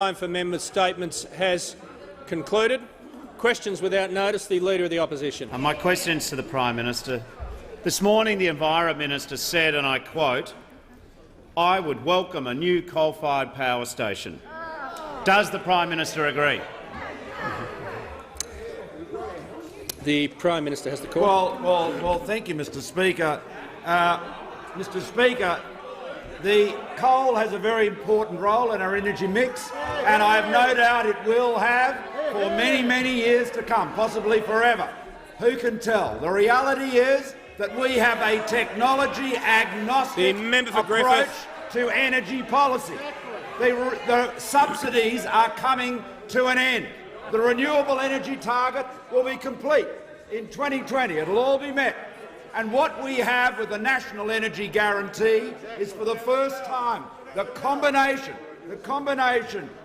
Time for members' statements has concluded. Questions without notice. The Leader of the Opposition. My question is to the Prime Minister. This morning the Environment Minister said, and I quote, "I would welcome a new coal-fired power station." Does the Prime Minister agree? The Prime Minister has the call. Well, thank you, Mr. Speaker. Mr. Speaker, the coal has a very important role in our energy mix, and I have no doubt it will have for many, many years to come, possibly forever. Who can tell? The reality is that we have a technology-agnostic approach to energy policy. The subsidies are coming to an end. The renewable energy target will be complete in 2020. It will all be met. And what we have with the National Energy Guarantee is, for the first time, the combination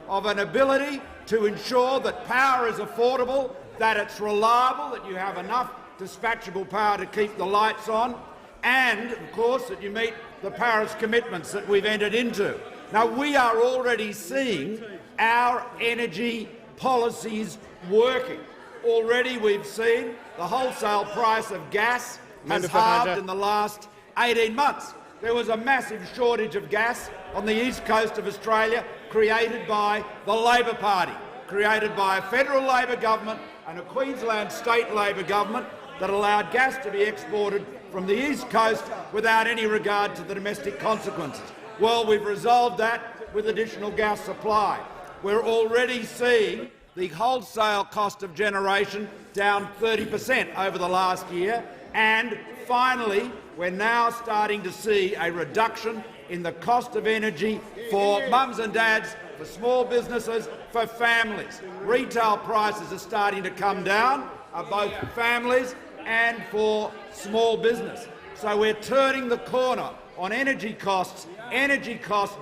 of an ability to ensure that power is affordable, that it's reliable, that you have enough dispatchable power to keep the lights on, and, of course, that you meet the Paris commitments that we've entered into. Now, we are already seeing our energy policies working. Already we've seen the wholesale price of gas has halved in the last 18 months. There was a massive shortage of gas on the east coast of Australia, created by the Labor Party, created by a federal Labor government and a Queensland state Labor government that allowed gas to be exported from the east coast without any regard to the domestic consequences. Well, we've resolved that with additional gas supply. We're already seeing the wholesale cost of generation down 30% over the last year, and finally we're now starting to see a reduction in the cost of energy for mums and dads, for small businesses, for families. Retail prices are starting to come down, both for families and for small business. So we're turning the corner on energy costs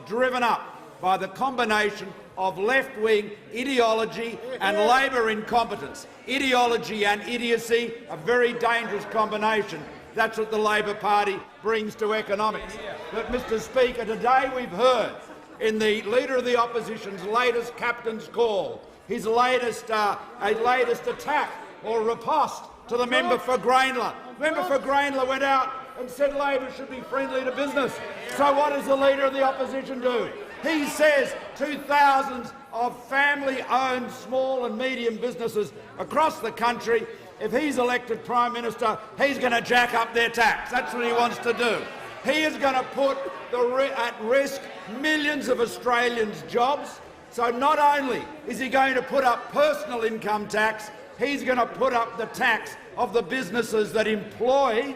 driven up by the combination of left-wing ideology and Labor incompetence. Ideology and idiocy, a very dangerous combination. That's what the Labor Party brings to economics. But, Mr. Speaker, today we've heard in the Leader of the Opposition's latest captain's call, his latest attack or riposte to the member for Grainler. Member for Grainler went out and said Labor should be friendly to business. So what does the Leader of the Opposition do? He says to thousands of family-owned small and medium businesses across the country, if he's elected Prime Minister, he's going to jack up their tax. That's what he wants to do. He is going to put at risk millions of Australians' jobs. So not only is he going to put up personal income tax, he's going to put up the tax of the businesses that employ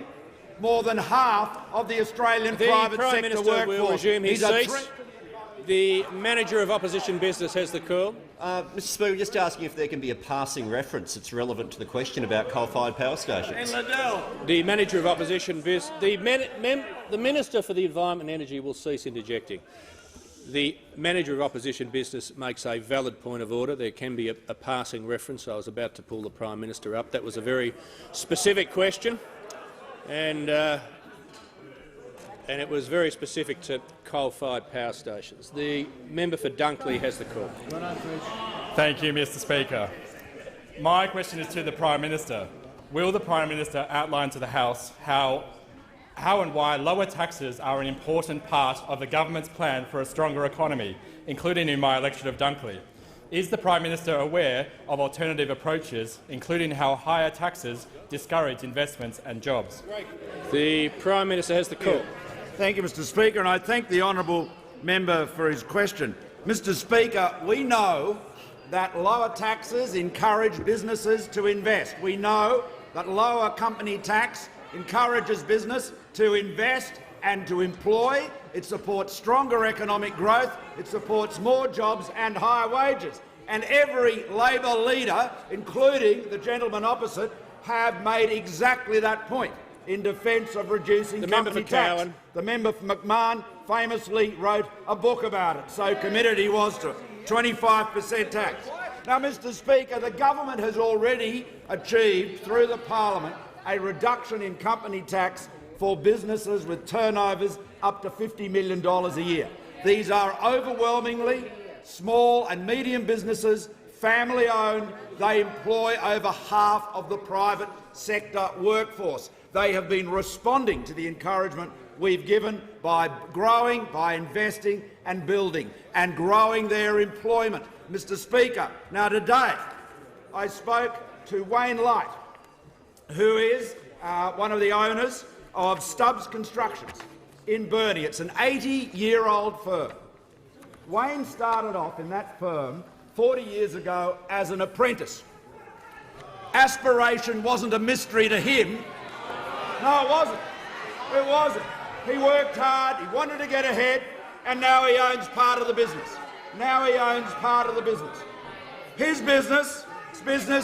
more than half of the Australian private sector workforce. The Prime Minister will resume his seat. The Manager of Opposition Business has the call. Mr. Speaker, just asking if there can be a passing reference that's relevant to the question about coal-fired power stations. The Manager of Opposition Business, the Minister for the Environment and Energy will cease interjecting. The Manager of Opposition Business makes a valid point of order. There can be a passing reference. I was about to pull the Prime Minister up. That was a very specific question, and it was very specific to coal-fired power stations. The member for Dunkley has the call. Thank you, Mr. Speaker. My question is to the Prime Minister. Will the Prime Minister outline to the House how and why lower taxes are an important part of the government's plan for a stronger economy, including in my election of Dunkley? Is the Prime Minister aware of alternative approaches, including how higher taxes discourage investments and jobs? The Prime Minister has the call. Thank you, Mr. Speaker, and I thank the honourable member for his question. Mr. Speaker, we know that lower taxes encourage businesses to invest. We know that lower company tax encourages business to invest and to employ. It supports stronger economic growth. It supports more jobs and higher wages. And every Labor leader, including the gentleman opposite, have made exactly that point in defence of reducing company tax. The member for McMahon famously wrote a book about it, so committed he was to it. 25% tax. Now, Mr. Speaker, the government has already achieved, through the parliament, a reduction in company tax for businesses with turnovers up to $50 million a year. These are overwhelmingly small and medium businesses, family-owned. They employ over half of the private sector workforce. They have been responding to the encouragement we've given by growing, by investing and building and growing their employment. Mr Speaker, now today I spoke to Wayne Light, who is one of the owners of Stubbs Constructions in Burnie. It's an 80-year-old firm. Wayne started off in that firm 40 years ago as an apprentice. Aspiration wasn't a mystery to him. No, it wasn't. It wasn't. He worked hard, he wanted to get ahead, and now he owns part of the business. Now he owns part of the business. His business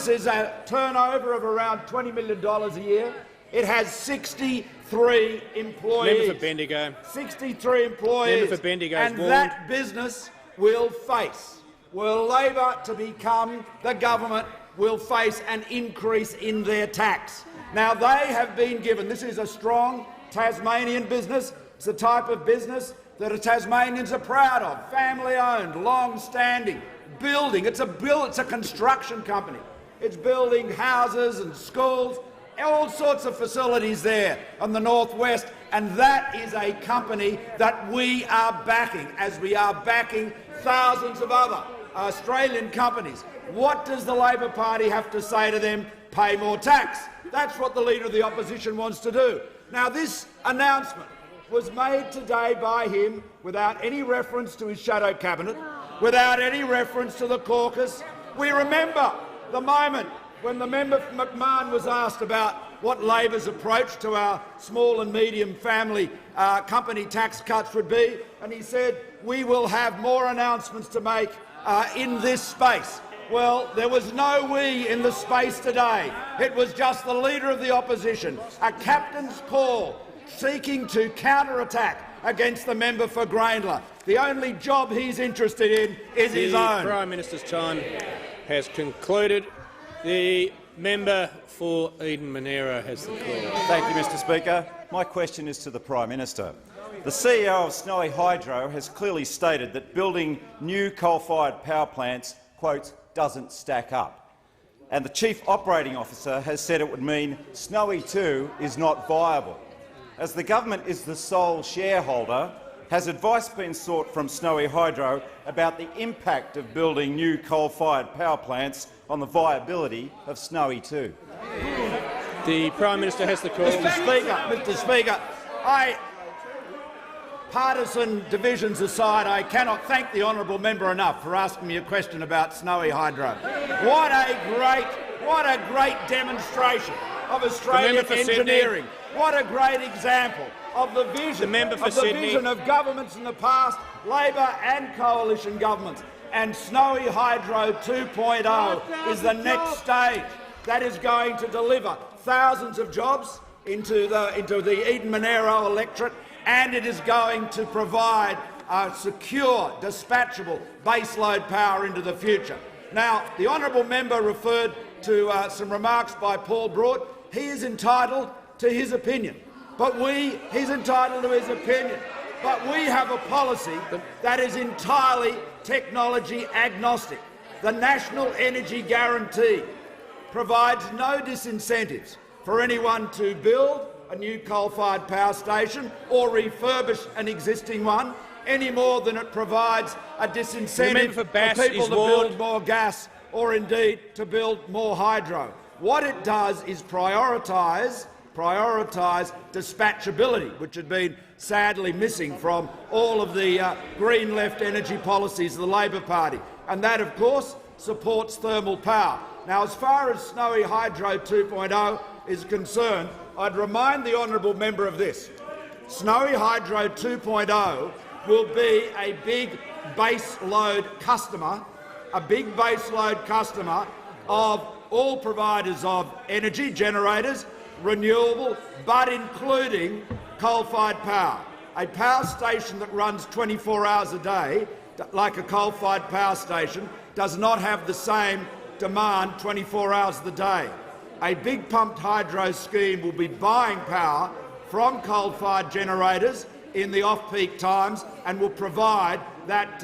is a turnover of around $20 million a year. It has 63 employees. Member for Bendigo. 63 employees. Member for Bendigo and warned. that business will face, were Labor to become the government, will face an increase in their tax. Now, they have been given, this is a strong Tasmanian business. It's the type of business that the Tasmanians are proud of, family-owned, long-standing, building. It's a construction company. It's building houses and schools, all sorts of facilities there on the northwest, and that is a company that we are backing, as we are backing thousands of other Australian companies. What does the Labor Party have to say to them? Pay more tax. That's what the Leader of the Opposition wants to do. Now, this announcement was made today by him without any reference to his shadow cabinet, without any reference to the caucus. We remember the moment when the member for McMahon was asked about what Labor's approach to our small and medium family company tax cuts would be, and he said, we will have more announcements to make in this space. Well, there was no we in the space today. It was just the Leader of the Opposition, a captain's call seeking to counter-attack against the member for Grayndler. The only job he's interested in is his own. The Prime Minister's time has concluded. The member for Eden-Monaro has the call. Thank you, Mr Speaker. My question is to the Prime Minister. The CEO of Snowy Hydro has clearly stated that building new coal-fired power plants, quote, doesn't stack up. And the Chief Operating Officer has said it would mean Snowy 2 is not viable. As the government is the sole shareholder, has advice been sought from Snowy Hydro about the impact of building new coal-fired power plants on the viability of Snowy 2? The Prime Minister has the call. Mr Speaker, partisan divisions aside, I cannot thank the honourable member enough for asking me a question about Snowy Hydro. What a great demonstration of Australian engineering. What a great example of the vision, of governments in the past, Labor and coalition governments. And Snowy Hydro 2.0 is the next stage that is going to deliver thousands of jobs into the Eden-Monaro electorate, and it is going to provide secure, dispatchable baseload power into the future. Now, the honourable member referred to some remarks by Paul Broad. He is entitled to his opinion, he's entitled to his opinion. But we have a policy that is entirely technology agnostic. The National Energy Guarantee provides no disincentives for anyone to build a new coal-fired power station or refurbish an existing one, any more than it provides a disincentive for people to build more gas or indeed to build more hydro. What it does is prioritise dispatchability, which had been sadly missing from all of the green left energy policies of the Labor Party, and that, of course, supports thermal power. Now, as far as Snowy Hydro 2.0 is concerned, I'd remind the honourable member of this. Snowy Hydro 2.0 will be a big baseload customer, of all providers of energy generators, renewable, but including coal-fired power. A power station that runs 24 hours a day, like a coal-fired power station, does not have the same demand 24 hours of the day. A big pumped hydro scheme will be buying power from coal-fired generators in the off-peak times and will provide that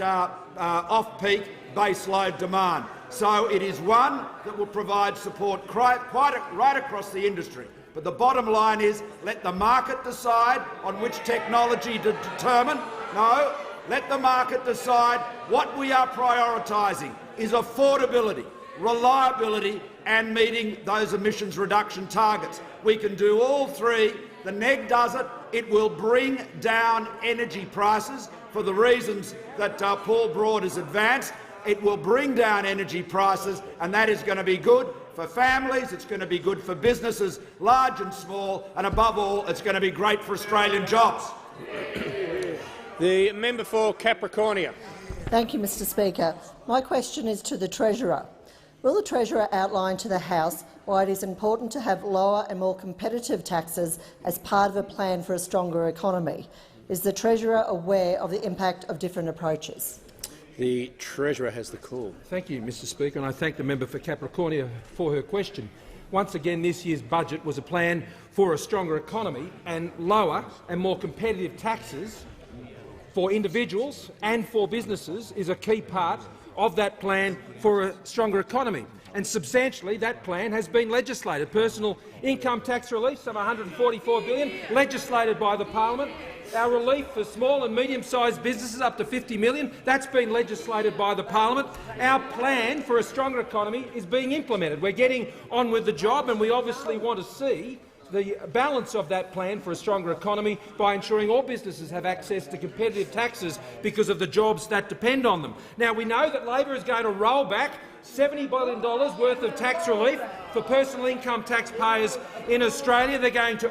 off-peak baseload demand. So it is one that will provide support right across the industry. But the bottom line is, let the market decide on which technology to determine. No, let the market decide. What we are prioritising is affordability, reliability and meeting those emissions reduction targets. We can do all three. The NEG does it. It will bring down energy prices for the reasons that Paul Broad has advanced. It will bring down energy prices, and that is going to be good for families, it's going to be good for businesses, large and small, and above all, it's going to be great for Australian jobs. The member for Capricornia. Thank you, Mr Speaker. My question is to the Treasurer. Will the Treasurer outline to the House why it is important to have lower and more competitive taxes as part of a plan for a stronger economy? Is the Treasurer aware of the impact of different approaches? The Treasurer has the call. Thank you, Mr Speaker, and I thank the member for Capricornia for her question. Once again, this year's budget was a plan for a stronger economy, and lower and more competitive taxes for individuals and for businesses is a key part of that plan for a stronger economy. And substantially, that plan has been legislated. Personal income tax relief, some $144 billion, legislated by the parliament. Our relief for small and medium-sized businesses up to $50 million, that's been legislated by the parliament. Our plan for a stronger economy is being implemented. We're getting on with the job, and we obviously want to see the balance of that plan for a stronger economy by ensuring all businesses have access to competitive taxes because of the jobs that depend on them. Now, we know that Labor is going to roll back $70 billion worth of tax relief for personal income taxpayers in Australia. They're going to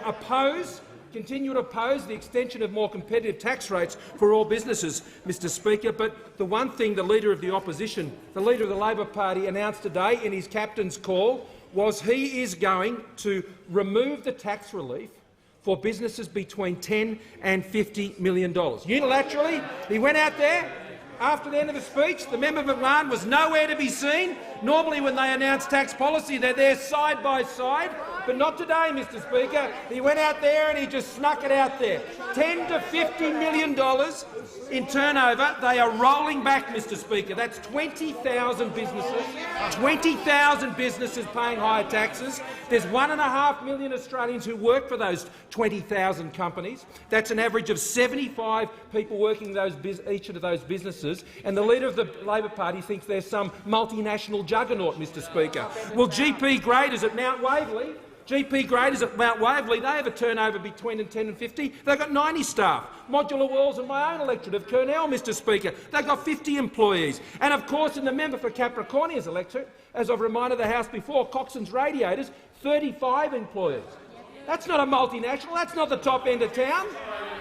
continue to oppose the extension of more competitive tax rates for all businesses, Mr Speaker. But the one thing the Leader of the Opposition, the Leader of the Labor Party, announced today in his captain's call was he is going to remove the tax relief for businesses between $10 and $50 million. Unilaterally, he went out there. After the end of the speech, the member McMahon was nowhere to be seen. Normally when they announce tax policy, they're there side by side, but not today, Mr Speaker. He went out there and he just snuck it out there. $10 to $50 million in turnover. They are rolling back, Mr Speaker. That's 20,000 businesses, 20,000 businesses paying higher taxes. There's 1.5 million Australians who work for those 20,000 companies. That's an average of 75 people working each of those businesses. And the Leader of the Labor Party thinks there's some multinational juggernaut, Mr Speaker. Well, GP graders at Mount Waverley, they have a turnover between 10 and 50. They've got 90 staff. Modular Walls in my own electorate of Kurnell, Mr Speaker, they've got 50 employees. And of course, in the member for Capricornia's electorate, as I've reminded the House before, Coxon's Radiators, 35 employees. That's not a multinational. That's not the top end of town.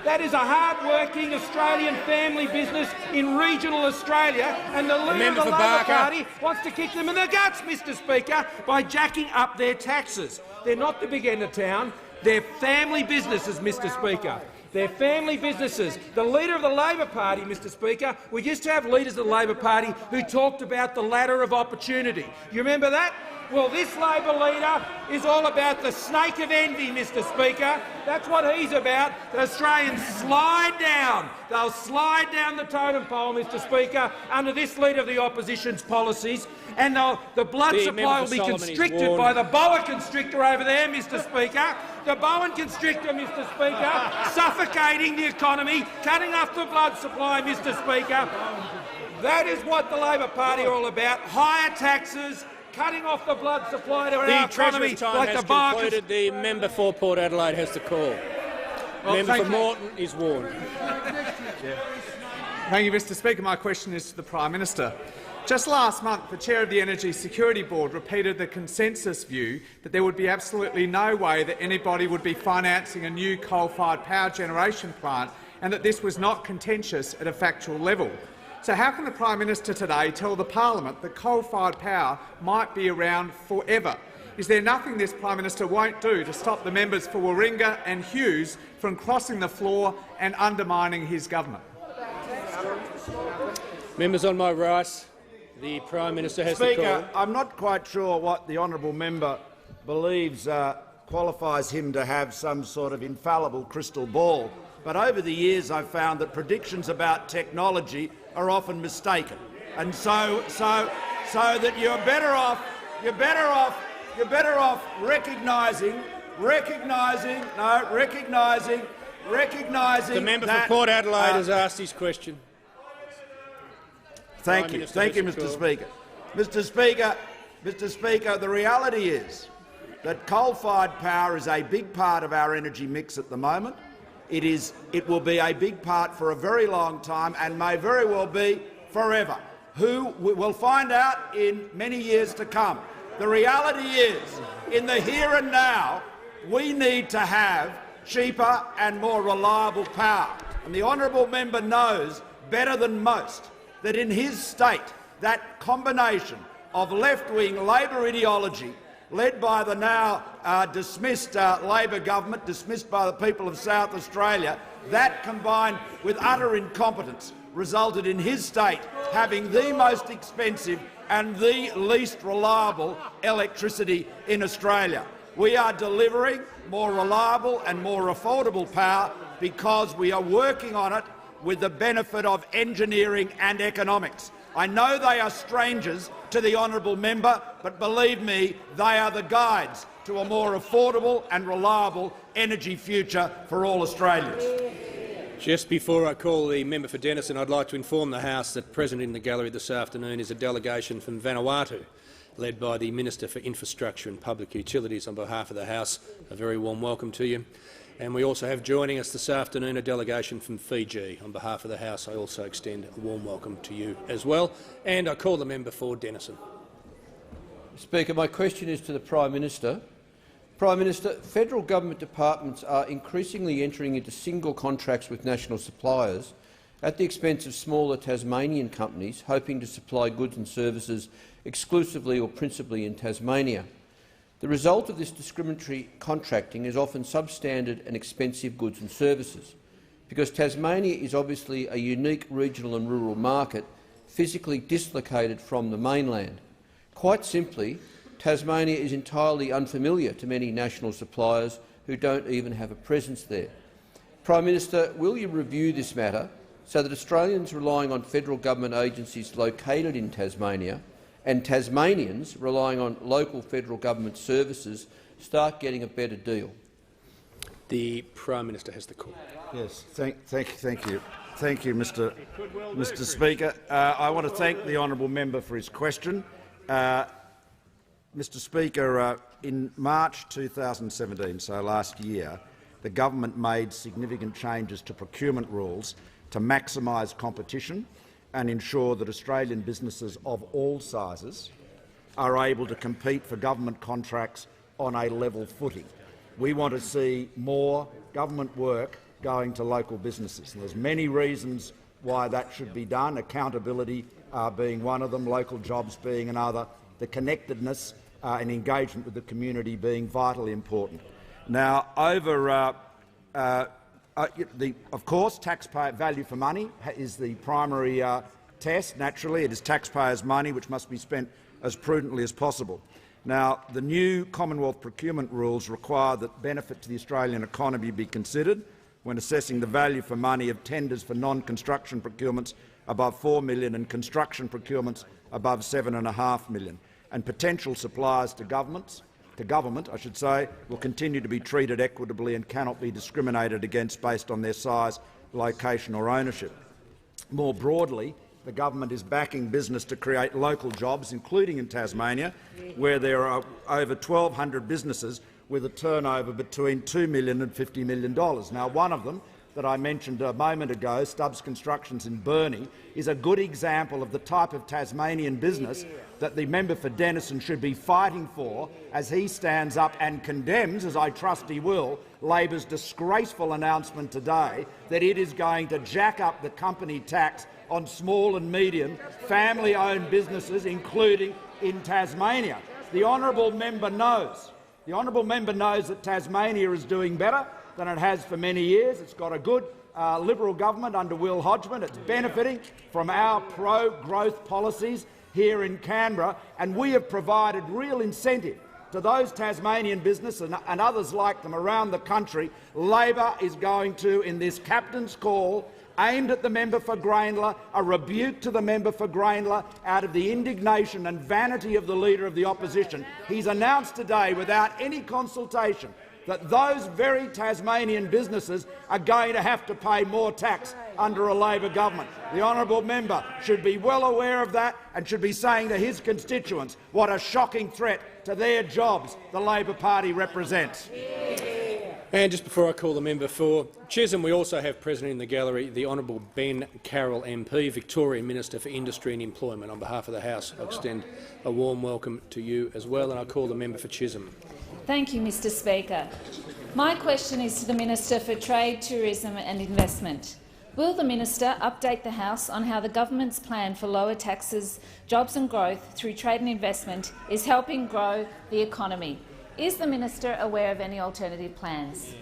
That is a hard-working Australian family business in regional Australia, and the Leader of the Labor Party wants to kick them in the guts, Mr Speaker, by jacking up their taxes. They're not the big end of town. They're family businesses, Mr Speaker. They're family businesses. The Leader of the Labor Party, Mr Speaker, we used to have leaders of the Labor Party who talked about the ladder of opportunity. You remember that? Well, this Labor leader is all about the snake of envy, Mr Speaker. That's what he's about. The Australians slide down. They'll slide down the totem pole, Mr Speaker, under this Leader of the Opposition's policies, and the blood supply will be constricted by the boa constrictor over there, Mr Speaker. The Bowen constrictor, Mr Speaker, suffocating the economy, cutting off the blood supply, Mr Speaker. That is what the Labor Party are all about. Higher taxes, cutting off the blood supply to our economy. The time has concluded. The member for Port Adelaide has the call. Member for Moreton is warned. Thank you, Mr Speaker. My question is to the Prime Minister. Just last month, the Chair of the Energy Security Board repeated the consensus view that there would be absolutely no way that anybody would be financing a new coal-fired power generation plant, and that this was not contentious at a factual level. So how can the Prime Minister today tell the parliament that coal-fired power might be around forever? Is there nothing this Prime Minister won't do to stop the members for Warringah and Hughes from crossing the floor and undermining his government? Members on my right, the Prime Minister has the call. Speaker, I'm not quite sure what the honourable member believes qualifies him to have some sort of infallible crystal ball. But over the years I've found that predictions about technology are often mistaken, and so that you're better off recognising. The member for Port Adelaide has asked his question. Thank you, Mr. Speaker. Mr. Speaker, the reality is that coal-fired power is a big part of our energy mix at the moment. It will be a big part for a very long time and may very well be forever. Who will find out in many years to come. The reality is, in the here and now, we need to have cheaper and more reliable power. And the honourable member knows better than most that in his state, that combination of left-wing Labor ideology led by the now dismissed Labor government, dismissed by the people of South Australia, that combined with utter incompetence resulted in his state having the most expensive and the least reliable electricity in Australia. We are delivering more reliable and more affordable power because we are working on it with the benefit of engineering and economics. I know they are strangers to the honourable member, but believe me, they are the guides to a more affordable and reliable energy future for all Australians. Just before I call the member for Denison, I'd like to inform the House that present in the gallery this afternoon is a delegation from Vanuatu, led by the Minister for Infrastructure and Public Utilities. On behalf of the House, a very warm welcome to you. And we also have joining us this afternoon a delegation from Fiji. On behalf of the House, I also extend a warm welcome to you as well. And I call the member for Denison. Speaker, my question is to the Prime Minister. Prime Minister, federal government departments are increasingly entering into single contracts with national suppliers at the expense of smaller Tasmanian companies hoping to supply goods and services exclusively or principally in Tasmania. The result of this discriminatory contracting is often substandard and expensive goods and services. Because Tasmania is obviously a unique regional and rural market, physically dislocated from the mainland. Quite simply, Tasmania is entirely unfamiliar to many national suppliers who don't even have a presence there. Prime Minister, will you review this matter so that Australians relying on federal government agencies located in Tasmania and Tasmanians relying on local federal government services start getting a better deal? The Prime Minister has the call. Yes, thank you, Mr. Speaker. I want to thank the honourable member for his question. Mr. Speaker, in March 2017, so last year, the government made significant changes to procurement rules to maximise competition and ensure that Australian businesses of all sizes are able to compete for government contracts on a level footing. We want to see more government work going to local businesses. And there's many reasons why that should be done, accountability being one of them, local jobs being another, the connectedness and engagement with the community being vitally important. Now, of course, taxpayer value for money is the primary test. Naturally, it is taxpayers' money which must be spent as prudently as possible. Now, the new Commonwealth procurement rules require that benefit to the Australian economy be considered when assessing the value for money of tenders for non-construction procurements above $4 million and construction procurements above $7.5 million. And potential suppliers to government, will continue to be treated equitably and cannot be discriminated against based on their size, location or ownership. More broadly, the government is backing business to create local jobs, including in Tasmania, where there are over 1,200 businesses with a turnover between $2 million and $50 million. Now, one of them that I mentioned a moment ago, Stubbs Constructions in Burnie, is a good example of the type of Tasmanian business that the member for Denison should be fighting for as he stands up and condemns, as I trust he will, Labor's disgraceful announcement today that it is going to jack up the company tax on small and medium family-owned businesses, including in Tasmania. The honourable member knows. The honourable member knows that Tasmania is doing better than it has for many years. It's got a good Liberal government under Will Hodgman. It's benefiting from our pro-growth policies here in Canberra, and we have provided real incentive to those Tasmanian businesses and others like them around the country. Labor is going to, in this captain's call, aimed at the member for Grainler, a rebuke to the member for Grainler out of the indignation and vanity of the Leader of the Opposition. He's announced today, without any consultation, that those very Tasmanian businesses are going to have to pay more tax under a Labor government. The honourable member should be well aware of that and should be saying to his constituents what a shocking threat to their jobs the Labor Party represents. And just before I call the member for Chisholm, we also have present in the gallery the Honourable Ben Carroll MP, Victorian Minister for Industry and Employment. On behalf of the House, I extend a warm welcome to you as well, and I call the member for Chisholm. Thank you, Mr Speaker. My question is to the Minister for Trade, Tourism and Investment. Will the minister update the House on how the government's plan for lower taxes, jobs and growth through trade and investment is helping grow the economy? Is the minister aware of any alternative plans?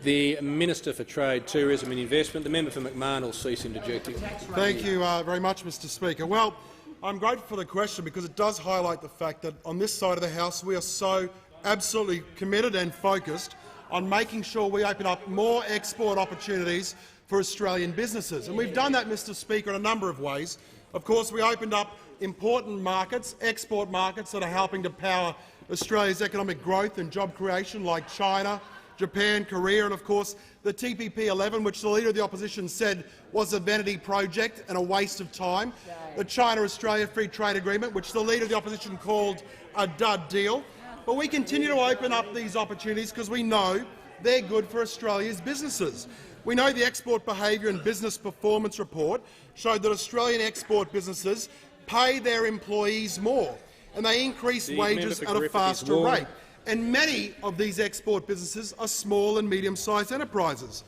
The Minister for Trade, Tourism and Investment. The member for McMahon will cease interjecting. Thank you very much, Mr Speaker. Well, I'm grateful for the question because it does highlight the fact that on this side of the House we are so absolutely committed and focused on making sure we open up more export opportunities for Australian businesses. And we've done that, Mr Speaker, in a number of ways. Of course, we opened up important markets, export markets that are helping to power Australia's economic growth and job creation, like China, Japan, Korea, and of course the TPP-11, which the Leader of the Opposition said was a vanity project and a waste of time, the China-Australia Free Trade Agreement, which the Leader of the Opposition called a dud deal. But we continue to open up these opportunities because we know they're good for Australia's businesses. We know the Export Behaviour and Business Performance Report showed that Australian export businesses pay their employees more, and they increase wages at a faster rate. And many of these export businesses are small and medium-sized enterprises.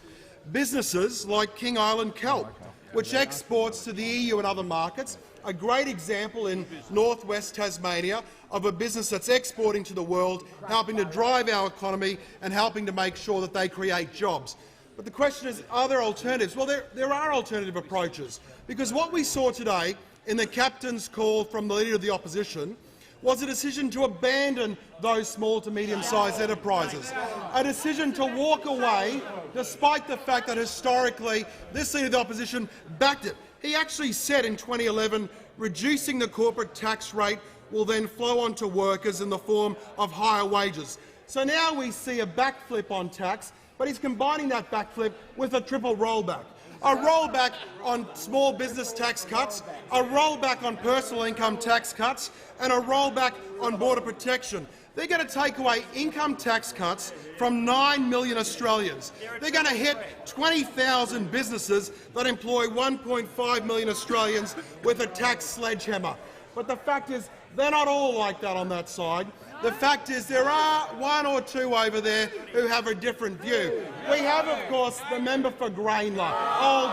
Businesses like King Island Kelp, which exports to the EU and other markets, a great example in northwest Tasmania of a business that's exporting to the world, helping to drive our economy and helping to make sure that they create jobs. But the question is, are there alternatives? Well, there are alternative approaches, because what we saw today in the captain's call from the Leader of the Opposition was a decision to abandon those small to medium-sized enterprises, a decision to walk away despite the fact that historically this Leader of the Opposition backed it. He actually said in 2011 reducing the corporate tax rate will then flow on to workers in the form of higher wages. So now we see a backflip on tax, but he's combining that backflip with a triple rollback. A rollback on small business tax cuts, a rollback on personal income tax cuts, and a rollback on border protection. They're going to take away income tax cuts from 9 million Australians. They're going to hit 20,000 businesses that employ 1.5 million Australians with a tax sledgehammer. But the fact is, they're not all like that on that side. The fact is there are one or two over there who have a different view. We have, of course, the member for Grainler, old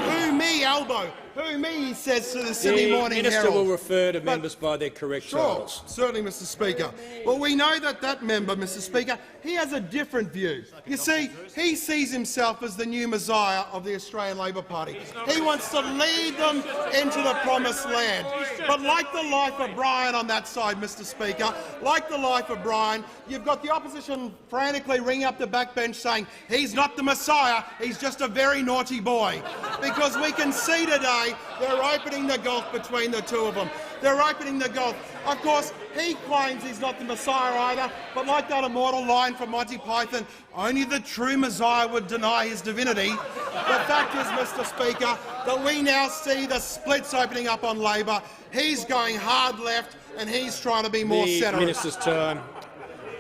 "who me elbow," "who me," he says to the Sydney Morning Herald. The minister will refer to members by their correct titles. Certainly, Mr Speaker. Well, we know that that member, Mr Speaker, he has a different view. You see, he sees himself as the new Messiah of the Australian Labor Party. He wants to lead them into the promised land. But like the life of Brian on that side, Mr Speaker, like the life of Brian, you've got the opposition frantically ringing up the backbench saying he's not the Messiah, he's just a very naughty boy. Because we can see today they're opening the gulf between the two of them. They're opening the gulf. Of course, he claims he's not the Messiah either, but like that immortal line from Monty Python, only the true Messiah would deny his divinity. The fact is, Mr Speaker, that we now see the splits opening up on Labor. He's going hard left and he's trying to be more centrist. The minister's time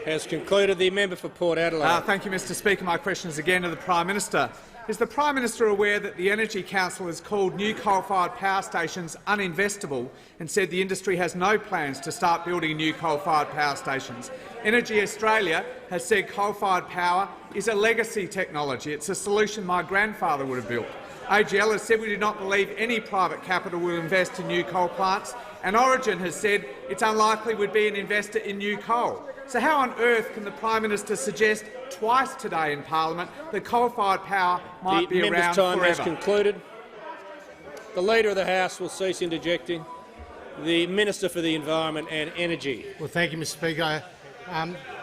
has concluded. The member for Port Adelaide. Thank you, Mr Speaker. My question is again to the Prime Minister. Is the Prime Minister aware that the Energy Council has called new coal-fired power stations uninvestable and said the industry has no plans to start building new coal-fired power stations? Energy Australia has said coal-fired power is a legacy technology. It's a solution my grandfather would have built. AGL has said we do not believe any private capital will invest in new coal plants, and Origin has said it's unlikely we'd be an investor in new coal. So how on earth can the Prime Minister suggest twice today in Parliament that coal-fired power might be around forever? The member's time has concluded. The Leader of the House will cease interjecting. The Minister for the Environment and Energy. Well, thank you, Mr Speaker.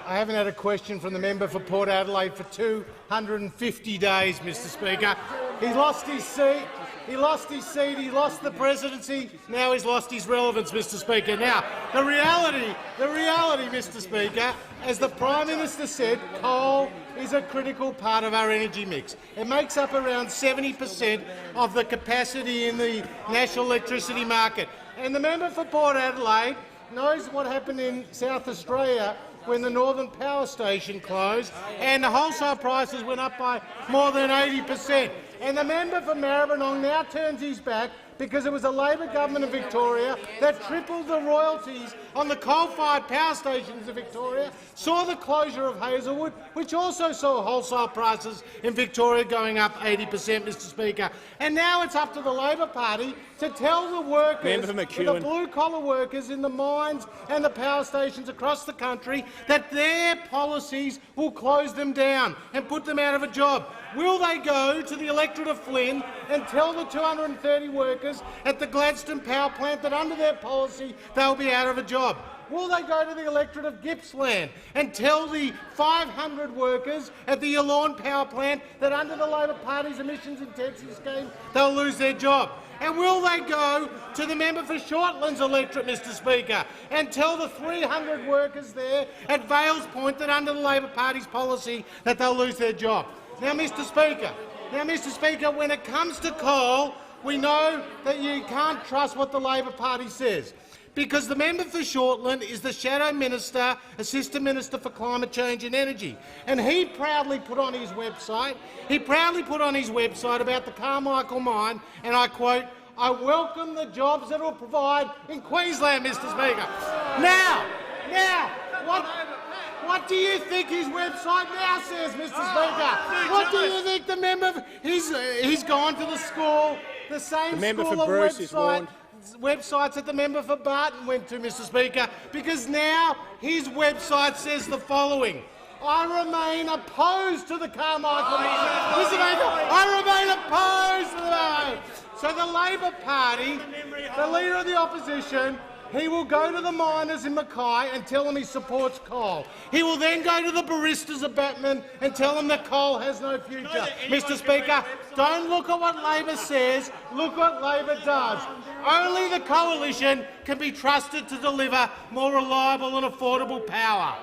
I haven't had a question from the member for Port Adelaide for 250 days, Mr Speaker. He's lost his seat. He lost his seat, he lost the presidency, now he's lost his relevance, Mr Speaker. Now, the reality, Mr Speaker, as the Prime Minister said, coal is a critical part of our energy mix. It makes up around 70% of the capacity in the national electricity market. And the member for Port Adelaide knows what happened in South Australia when the Northern Power Station closed and the wholesale prices went up by more than 80%. And the member for Maribyrnong now turns his back because it was a Labor government in Victoria that tripled the royalties on the coal-fired power stations in Victoria, saw the closure of Hazelwood, which also saw wholesale prices in Victoria going up 80%, Mr Speaker. And now it's up to the Labor Party to tell the workers, the blue-collar workers in the mines and the power stations across the country that their policies will close them down and put them out of a job. Will they go to the electorate of Flynn and tell the 230 workers at the Gladstone power plant that under their policy they'll be out of a job? Will they go to the electorate of Gippsland and tell the 500 workers at the Yallourn power plant that under the Labor Party's emissions intensity scheme they'll lose their job? And will they go to the member for Shortland's electorate, Mr Speaker, and tell the 300 workers there at Vales Point that under the Labor Party's policy that they'll lose their job? Now, Mr Speaker, when it comes to coal, we know that you can't trust what the Labor Party says, because the member for Shortland is the Shadow Minister, Assistant Minister for Climate Change and Energy, and he proudly put on his website, about the Carmichael mine, and I quote, "I welcome the jobs that it will provide in Queensland," Mr Speaker. Now, what do you think his website now says, Mr Speaker? What do you think the member? He's gone to the school, the same school of websites that the member for Barton went to, Mr Speaker, because now his website says the following: "I remain opposed to the Carmichael mine." Mr Speaker, I remain opposed to the So the Labor Party, the Leader of the Opposition, he will go to the miners in Mackay and tell them he supports coal. He will then go to the baristas at Batman and tell them that coal has no future. Mr Speaker, don't look at what Labor says, look what Labor does. Only the coalition can be trusted to deliver more reliable and affordable power.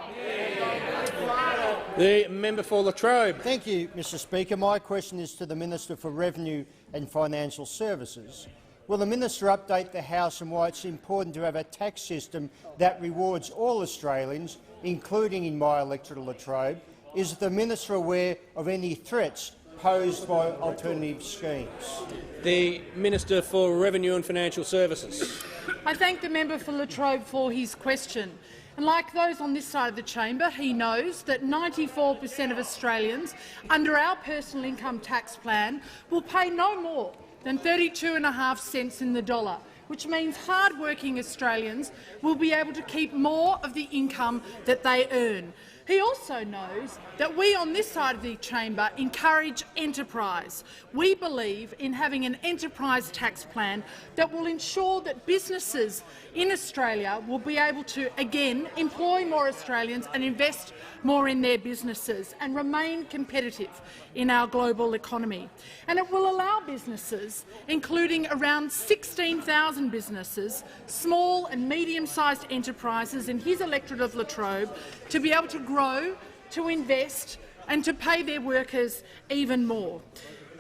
The member for Latrobe. Thank you, Mr Speaker. My question is to the Minister for Revenue and Financial Services. Will the minister update the House on why it's important to have a tax system that rewards all Australians, including in my electorate of Latrobe? Is the minister aware of any threats posed by alternative schemes? The Minister for Revenue and Financial Services. I thank the member for Latrobe for his question. And like those on this side of the chamber, he knows that 94% of Australians under our personal income tax plan will pay no more than 32.5 cents in the dollar, which means hard-working Australians will be able to keep more of the income that they earn. He also knows that we on this side of the chamber encourage enterprise. We believe in having an enterprise tax plan that will ensure that businesses in Australia will be able to, again, employ more Australians and invest more in their businesses and remain competitive in our global economy. And it will allow businesses, including around 16,000 businesses, small and medium-sized enterprises in his electorate of Latrobe, to be able to grow, to invest and to pay their workers even more.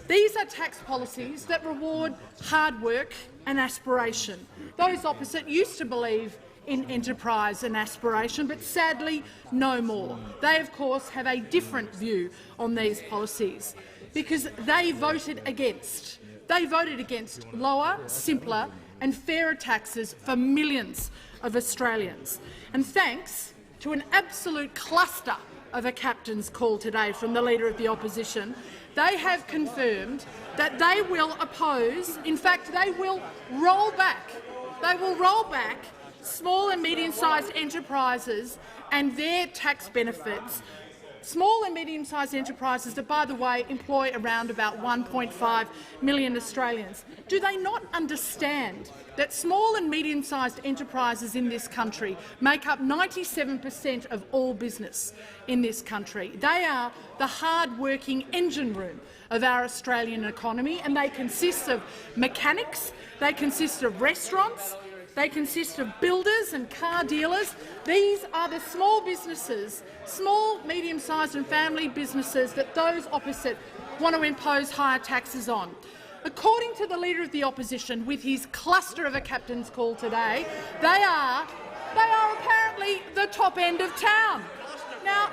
These are tax policies that reward hard work and aspiration. Those opposite used to believe in enterprise and aspiration, but sadly no more. They, of course, have a different view on these policies because they voted against. They voted against lower, simpler and fairer taxes for millions of Australians. And thanks to an absolute cluster of a captain's call today from the Leader of the Opposition, they have confirmed that they will oppose, in fact they will roll back small and medium-sized enterprises and their tax benefits Small and medium-sized enterprises that, by the way, employ around about 1.5 million Australians. Do they not understand that small and medium-sized enterprises in this country make up 97% of all business in this country? They are the hard-working engine room of our Australian economy, and they consist of mechanics, they consist of restaurants, they consist of builders and car dealers. These are the small businesses, small, medium-sized and family businesses that those opposite want to impose higher taxes on. According to the Leader of the Opposition, with his cluster of a captain's call today, they are apparently the top end of town. Now,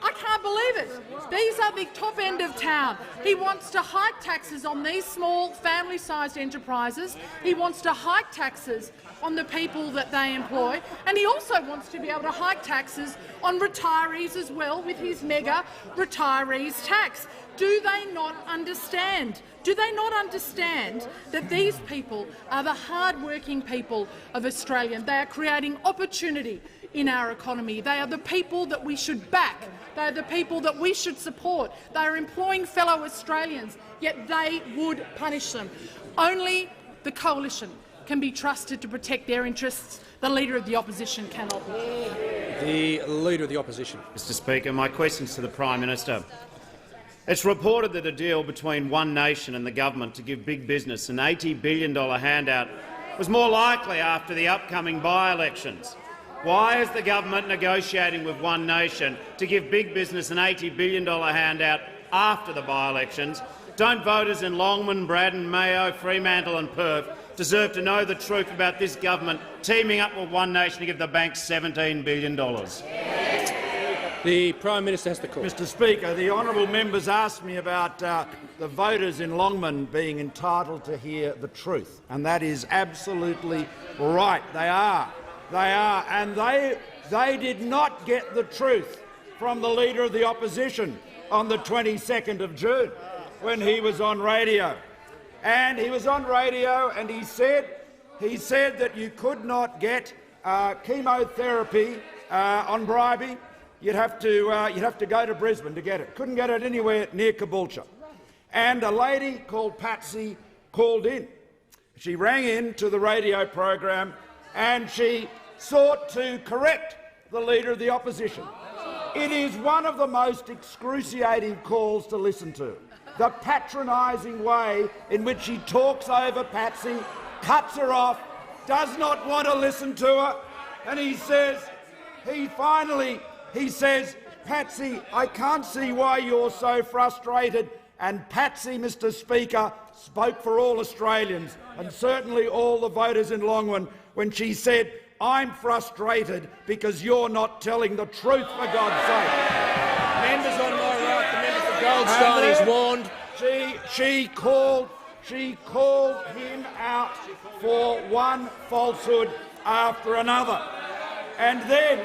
I can't believe it. These are the top end of town. He wants to hike taxes on these small, family-sized enterprises. He wants to hike taxes on the people that they employ, and he also wants to be able to hike taxes on retirees as well with his mega retirees tax. Do they not understand? Do they not understand that these people are the hard-working people of Australia? They are creating opportunity in our economy. They are the people that we should back. They are the people that we should support. They are employing fellow Australians, yet they would punish them. Only the Coalition can be trusted to protect their interests. The Leader of the Opposition cannot be. The Leader of the Opposition. Mr Speaker, my question is to the Prime Minister. It's reported that a deal between One Nation and the government to give big business an $80 billion handout was more likely after the upcoming by-elections. Why is the government negotiating with One Nation to give big business an $80 billion handout after the by-elections? Don't voters in Longman, Braddon, Mayo, Fremantle and Perth deserve to know the truth about this government teaming up with One Nation to give the banks $17 billion? The Prime Minister has the call. Mr Speaker, the honourable members asked me about the voters in Longman being entitled to hear the truth, and that is absolutely right. They are. They are, and they did not get the truth from the Leader of the Opposition on the 22nd of June when he was on radio. And he was on radio and he said that you could not get chemotherapy on Bribie. You'd have to go to Brisbane to get it. Couldn't get it anywhere near Caboolture. And a lady called Patsy called in. She rang in to the radio program and she sought to correct the Leader of the Opposition. It is one of the most excruciating calls to listen to. The patronising way in which he talks over Patsy, cuts her off, does not want to listen to her, and he says, Patsy, I can't see why you're so frustrated. And Patsy, Mr Speaker, spoke for all Australians and certainly all the voters in Longman when she said, I'm frustrated because you're not telling the truth, for God's sake. Members on my right, the member for Goldstein is warned. She called him out for one falsehood after another. And then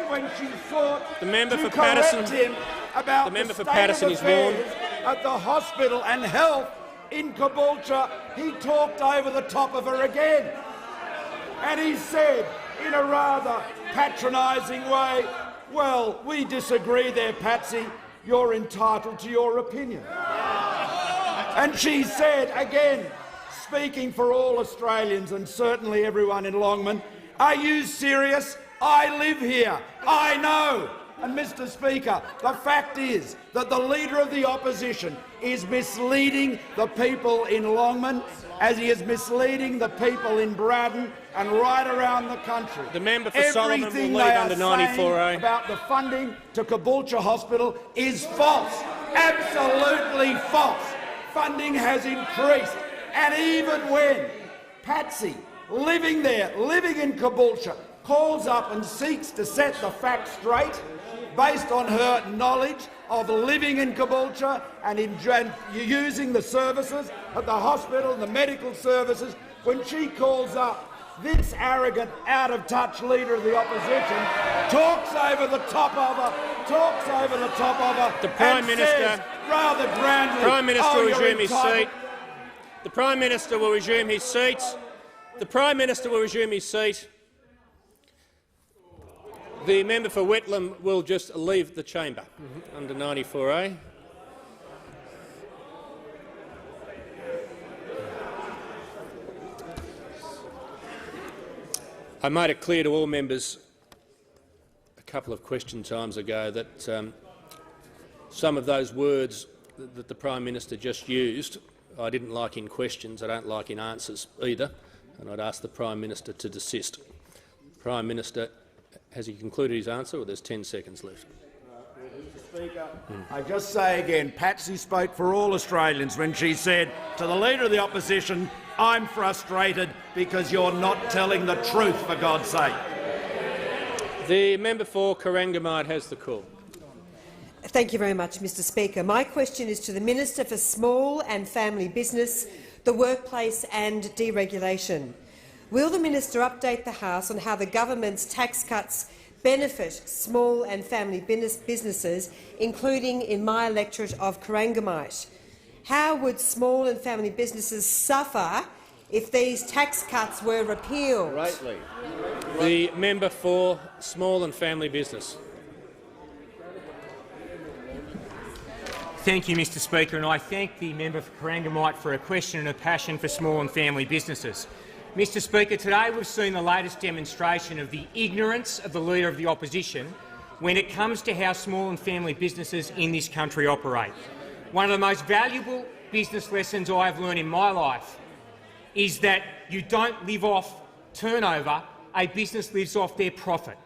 when she sought the member to for correct Patterson, him about the member the for state Patterson of is warned. at the hospital and health in Caboolture, he talked over the top of her again. And he said, in a rather patronising way, well, we disagree there, Patsy. You're entitled to your opinion. And she said, again, speaking for all Australians and certainly everyone in Longman, are you serious? I live here. I know. And, Mr Speaker, the fact is that the Leader of the Opposition is misleading the people in Longman as he is misleading the people in Braddon and right around the country. The member for Solomon will Everything leave they under are 94A. saying about the funding to Caboolture Hospital is false, absolutely false. Funding has increased, and even when Patsy, living there, living in Caboolture, calls up and seeks to set the facts straight based on her knowledge of living in Caboolture and using the services at the hospital and the medical services, when she calls up this arrogant, out-of-touch Leader of the Opposition, talks over the top of her, the Prime and Minister, says rather grandly, Prime Minister oh, will you're resume his entitled. seat. The Prime Minister will resume his seat. The Prime Minister will resume his seat. The member for Whitlam will just leave the chamber under 94A. I made it clear to all members a couple of question times ago that some of those words that the Prime Minister just used I didn't like in questions, I don't like in answers either, and I'd ask the Prime Minister to desist. Prime Minister, has he concluded his answer, or there's 10 seconds left? Mr. Speaker, I just say again, Patsy spoke for all Australians when she said to the Leader of the Opposition, "I'm frustrated because you're not telling the truth, for God's sake." The member for Corangamite has the call. Thank you very much, Mr Speaker. My question is to the Minister for Small and Family Business, the Workplace and Deregulation. Will the minister update the House on how the government's tax cuts benefit small and family businesses, including in my electorate of Corangamite? How would small and family businesses suffer if these tax cuts were repealed? Greatly. The member for Small and Family Business. Thank you, Mr Speaker, and I thank the member for Corangamite for a question and a passion for small and family businesses. Mr Speaker, today we've seen the latest demonstration of the ignorance of the Leader of the Opposition when it comes to how small and family businesses in this country operate. One of the most valuable business lessons I have learned in my life is that you don't live off turnover, a business lives off their profit.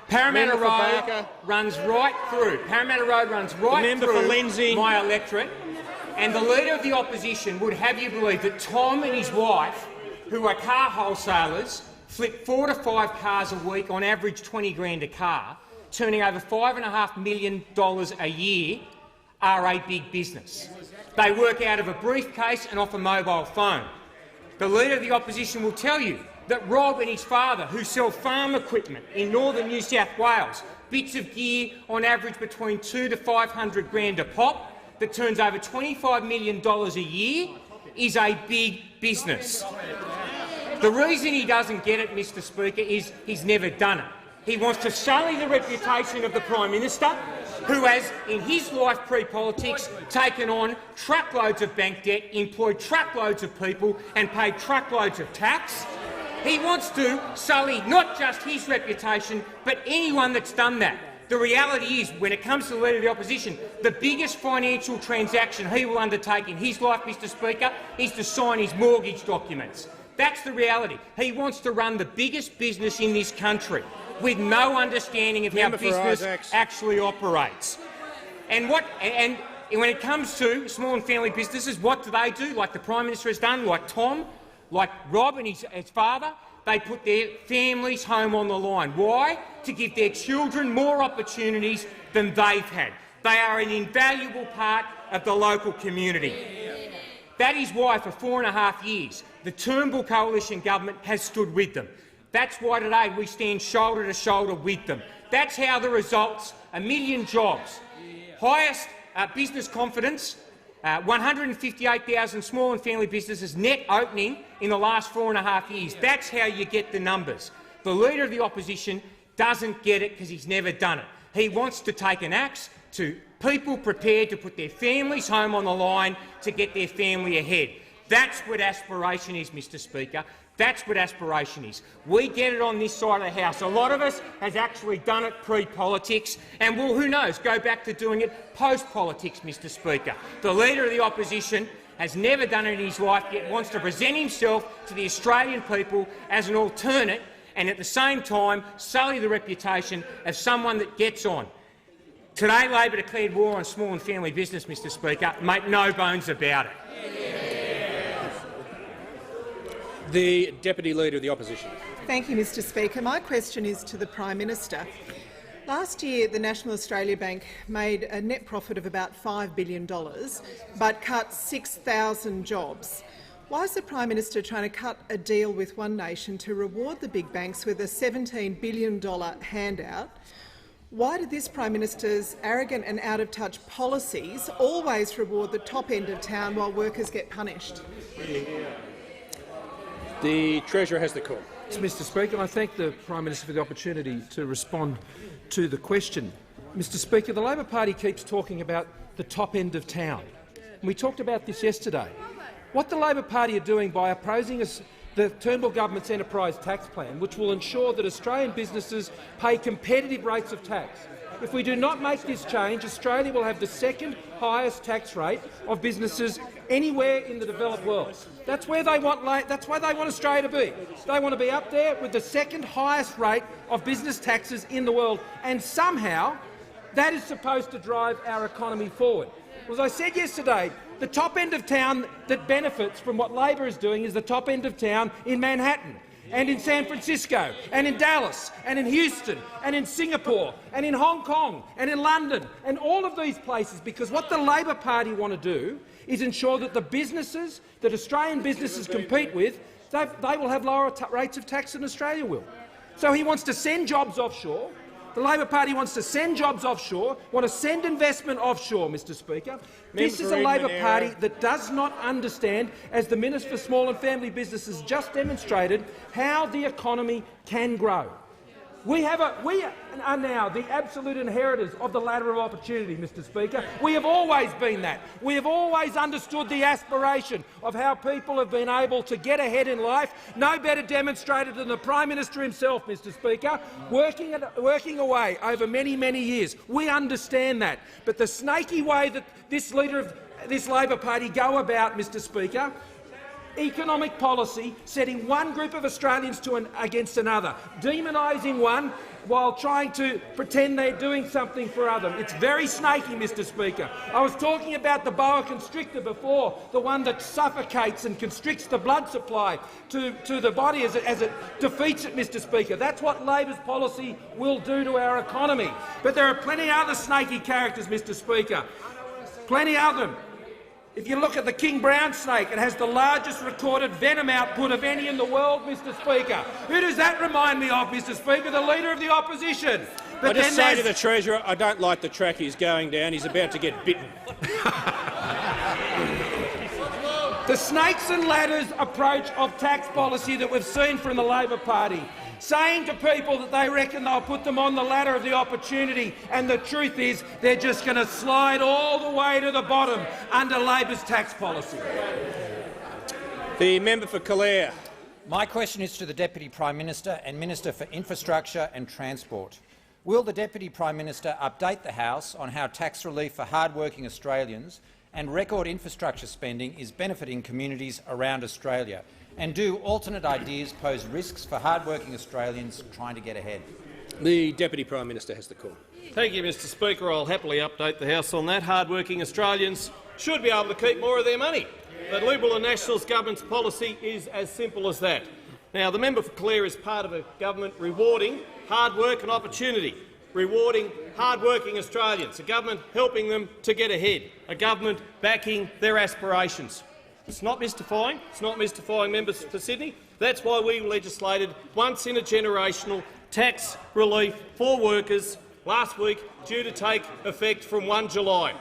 Parramatta Road runs right through. Parramatta Road runs right through my electorate, and the Leader of the Opposition would have you believe that Tom and his wife, who are car wholesalers, flip 4 to 5 cars a week, on average 20 grand a car, turning over $5.5 million a year, are a big business. They work out of a briefcase and off a mobile phone. The Leader of the Opposition will tell you that Rob and his father, who sell farm equipment in northern New South Wales, bits of gear on average between 200 to 500 grand a pop, that turns over $25 million a year, is a big business. The reason he doesn't get it, Mr Speaker, is he's never done it. He wants to sully the reputation of the Prime Minister, who has, in his life pre-politics, taken on truckloads of bank debt, employed truckloads of people and paid truckloads of tax. He wants to sully not just his reputation, but anyone that's done that. The reality is, when it comes to the Leader of the Opposition, the biggest financial transaction he will undertake in his life, Mr Speaker, is to sign his mortgage documents. That's the reality. He wants to run the biggest business in this country with no understanding of how business actually operates. And when it comes to small and family businesses, what do? Like the Prime Minister has done, like Tom, like Rob and his father, they put their families' home on the line. Why? To give their children more opportunities than they've had. They are an invaluable part of the local community. That is why, for 4.5 years, the Turnbull Coalition government has stood with them. That's why today we stand shoulder to shoulder with them. That's how the results: 1 million jobs, highest business confidence, 158,000 small and family businesses net opening in the last 4.5 years. That's how you get the numbers. The Leader of the Opposition doesn't get it because he's never done it. He wants to take an axe to people prepared to put their families' home on the line to get their family ahead. That's what aspiration is, Mr Speaker. That's what aspiration is. We get it on this side of the House. A lot of us has actually done it pre-politics and will, who knows, go back to doing it post-politics, Mr Speaker. The Leader of the Opposition has never done it in his life, yet wants to present himself to the Australian people as an alternate and at the same time sully the reputation of someone that gets on. Today Labor declared war on small and family business, Mr Speaker. Make no bones about it. The Deputy Leader of the Opposition. Thank you, Mr Speaker. My question is to the Prime Minister. Last year, the National Australia Bank made a net profit of about $5 billion, but cut 6,000 jobs. Why is the Prime Minister trying to cut a deal with One Nation to reward the big banks with a $17 billion handout? Why did this Prime Minister's arrogant and out-of-touch policies always reward the top end of town while workers get punished? The Treasurer has the call. Mr Speaker. I thank the Prime Minister for the opportunity to respond to the question. Mr Speaker, the Labor Party keeps talking about the top end of town. We talked about this yesterday. What the Labor Party are doing by opposing the Turnbull government's enterprise tax plan, which will ensure that Australian businesses pay competitive rates of tax. If we do not make this change, Australia will have the second highest tax rate of businesses anywhere in the developed world. That's where they want. That's where they want Australia to be. They want to be up there with the second highest rate of business taxes in the world, and somehow that is supposed to drive our economy forward. As I said yesterday, the top end of town that benefits from what Labor is doing is the top end of town in Manhattan, and in San Francisco, and in Dallas, and in Houston, and in Singapore, and in Hong Kong, and in London, and all of these places, because what the Labor Party want to do is ensure that the businesses that Australian businesses compete with, they will have lower rates of tax than Australia will. So he wants to send jobs offshore. The Labor Party wants to send jobs offshore, want to send investment offshore, Mr Speaker. This is a Labor Party that does not understand, as the Minister for Small and Family Businesses just demonstrated, how the economy can grow. We are now the absolute inheritors of the ladder of opportunity, Mr Speaker. We have always been that. We have always understood the aspiration of how people have been able to get ahead in life, no better demonstrated than the Prime Minister himself, Mr Speaker, working away over many, many years. We understand that. But the snaky way that this leader of this Labor Party go about, Mr Speaker, economic policy, setting one group of Australians against another, demonising one while trying to pretend they're doing something for others. It's very snaky, Mr Speaker. I was talking about the boa constrictor before, the one that suffocates and constricts the blood supply to the body as it defeats it, Mr Speaker. That's what Labor's policy will do to our economy. But there are plenty of other snaky characters, Mr Speaker. Plenty of them. If you look at the King Brown snake, it has the largest recorded venom output of any in the world, Mr Speaker. Who does that remind me of, Mr Speaker? The Leader of the Opposition. But I just say to the Treasurer, I don't like the track he's going down. He's about to get bitten. The snakes and ladders approach of tax policy that we've seen from the Labor Party, saying to people that they reckon they'll put them on the ladder of the opportunity, and the truth is they're just going to slide all the way to the bottom under Labor's tax policy. The member for Calare. My question is to the Deputy Prime Minister and Minister for Infrastructure and Transport. Will the Deputy Prime Minister update the House on how tax relief for hard-working Australians and record infrastructure spending is benefiting communities around Australia? And do alternate ideas pose risks for hard-working Australians trying to get ahead? The Deputy Prime Minister has the call. Thank you, Mr Speaker. I'll happily update the House on that. Hard-working Australians should be able to keep more of their money. The Liberal and Nationals government's policy is as simple as that. Now, the member for Calare is part of a government rewarding hard work and opportunity, rewarding hard-working Australians, a government helping them to get ahead, a government backing their aspirations. It's not mystifying. It's not mystifying, members for Sydney. That's why we legislated once-in-a-generational tax relief for workers last week, due to take effect from 1 July.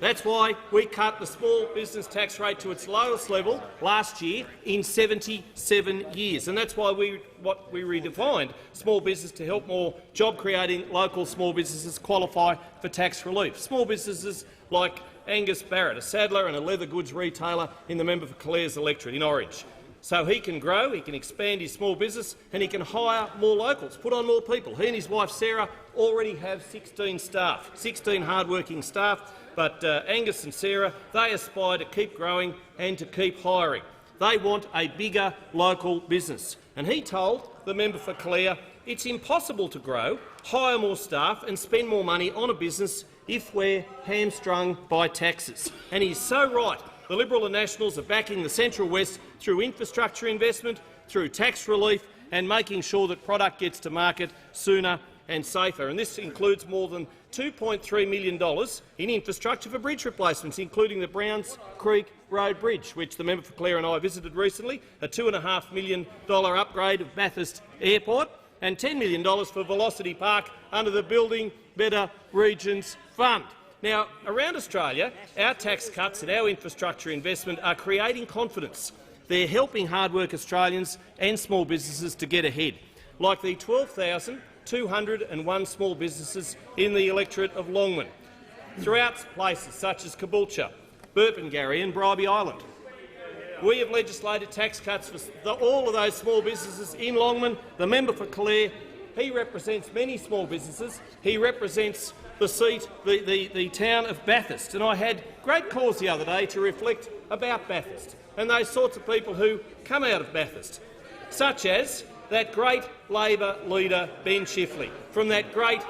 That's why we cut the small business tax rate to its lowest level last year in 77 years. And that's why we redefined small business to help more job-creating local small businesses qualify for tax relief. Small businesses like Angus Barrett, a saddler and a leather goods retailer in the member for Calare's electorate in Orange. So he can grow, he can expand his small business, and he can hire more locals, put on more people. He and his wife Sarah already have 16 staff, 16 hard-working staff. But Angus and Sarah, they aspire to keep growing and to keep hiring. They want a bigger local business. And he told the member for Calare it's impossible to grow, hire more staff and spend more money on a business if we're hamstrung by taxes. And he's so right. The Liberal and Nationals are backing the Central West through infrastructure investment, through tax relief and making sure that product gets to market sooner and safer. And this includes more than $2.3 million in infrastructure for bridge replacements, including the Browns Creek Road Bridge, which the member for Calare and I visited recently, a $2.5 million upgrade of Bathurst Airport, and $10 million for Velocity Park under the Building Better Regions Fund. Now, around Australia, our tax cuts and our infrastructure investment are creating confidence. They're helping hard-work Australians and small businesses to get ahead, like the 12,201 small businesses in the electorate of Longman, throughout places such as Caboolture, Burpengary and Bribie Island. We have legislated tax cuts for all of those small businesses in Longman. The member for Clare, he represents many small businesses. He represents the seat, the town of Bathurst, and I had great cause the other day to reflect about Bathurst and those sorts of people who come out of Bathurst, such as that great Labor leader Ben Chifley from that great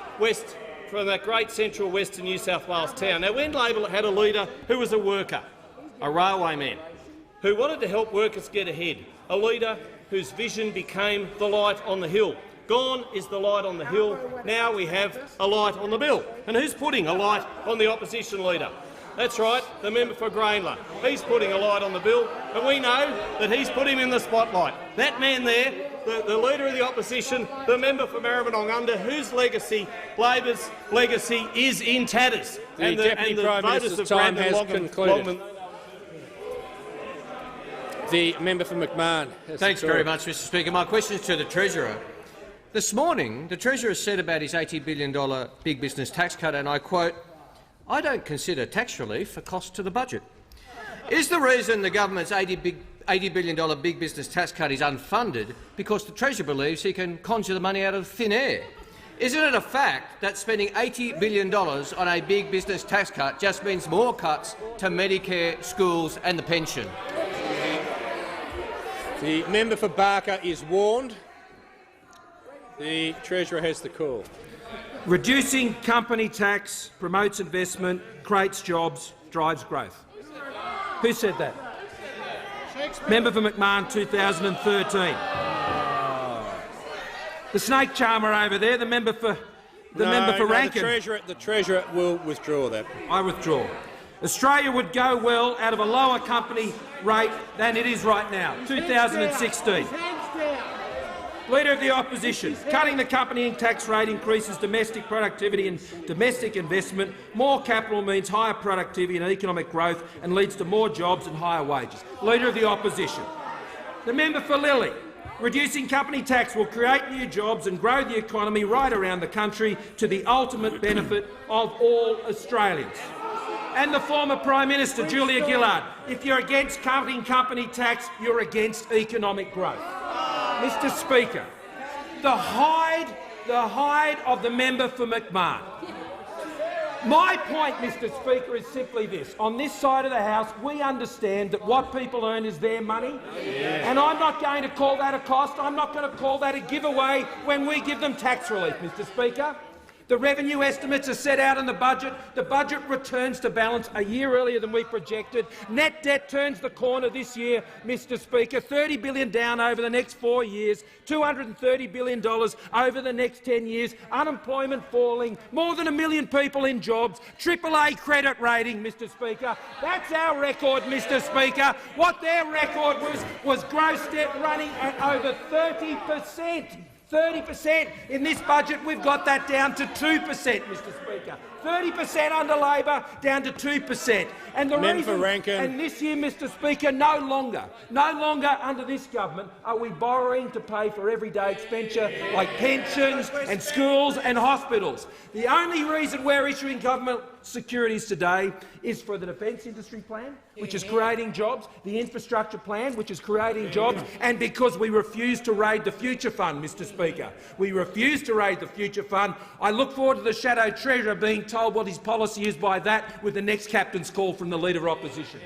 central western New South Wales town. Now, when Labor had a leader who was a worker, a railway man, who wanted to help workers get ahead, a leader whose vision became the light on the hill. Gone is the light on the hill. Now we have a light on the bill. And who's putting a light on the opposition leader? That's right, the member for Grainler. He's putting a light on the bill, and we know that he's put him in the spotlight. That man there, the leader of the opposition, the member for Maribyrnong-Under, whose legacy, Labor's legacy, is in tatters. The Deputy Prime Minister's time has concluded. The member for McMahon. Thanks very much, Mr Speaker. My question is to the Treasurer. This morning, the Treasurer said about his $80 billion big business tax cut, and I quote, "I don't consider tax relief a cost to the budget." Is the reason the government's $80 billion big business tax cut is unfunded because the Treasurer believes he can conjure the money out of thin air? Isn't it a fact that spending $80 billion on a big business tax cut just means more cuts to Medicare, schools and the pension? The member for Barker is warned. The Treasurer has the call. Reducing company tax promotes investment, creates jobs, drives growth. Who said that? Member for McMahon, 2013. The snake charmer over there, the member for Rankin. The Treasurer will withdraw that. I withdraw. Australia would go well out of a lower company rate than it is right now, 2016. Leader of the Opposition, cutting the company tax rate increases domestic productivity and domestic investment. More capital means higher productivity and economic growth and leads to more jobs and higher wages. Leader of the Opposition. The member for Lilly, reducing company tax will create new jobs and grow the economy right around the country to the ultimate benefit of all Australians. And the former Prime Minister, Julia Gillard, if you're against cutting company tax, you're against economic growth. Mr Speaker, the hide of the member for McMahon. My point, Mr Speaker, is simply this. On this side of the House, we understand that what people earn is their money, and I'm not going to call that a cost. I'm not going to call that a giveaway when we give them tax relief, Mr Speaker. The revenue estimates are set out in the budget. The budget returns to balance a year earlier than we projected. Net debt turns the corner this year, Mr Speaker, $30 billion down over the next 4 years, $230 billion over the next 10 years, unemployment falling, more than 1 million people in jobs, AAA credit rating, Mr Speaker. That's our record, Mr Speaker. What their record was gross debt running at over 30%. 30%. In this budget, we've got that down to 2%, Mr Speaker. 30% under Labor, down to 2%. And the reason, and this year, Mr Speaker, no longer under this government are we borrowing to pay for everyday expenditure like pensions and schools and hospitals. The only reason we're issuing government securities today is for the defence industry plan, which is creating jobs, the infrastructure plan, which is creating jobs, and because we refuse to raid the Future Fund, Mr Speaker. We refuse to raid the Future Fund. I look forward to the Shadow Treasurer being told what his policy is by that with the next captain's call from the Leader of Opposition.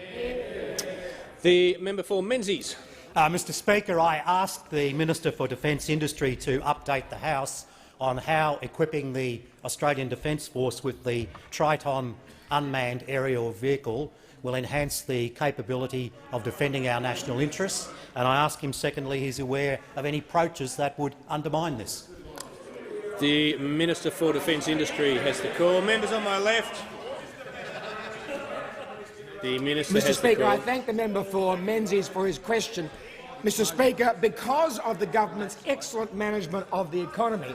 The member for Menzies. Mr Speaker, I asked the Minister for Defence Industry to update the House on how equipping the Australian Defence Force with the Triton unmanned aerial vehicle will enhance the capability of defending our national interests, and I ask him, secondly, he's aware of any approaches that would undermine this. The Minister for Defence Industry has the call. Members on my left. The Minister Mr. has Speaker, the call. I thank the member for Menzies for his question. Mr. Speaker, because of the government's excellent management of the economy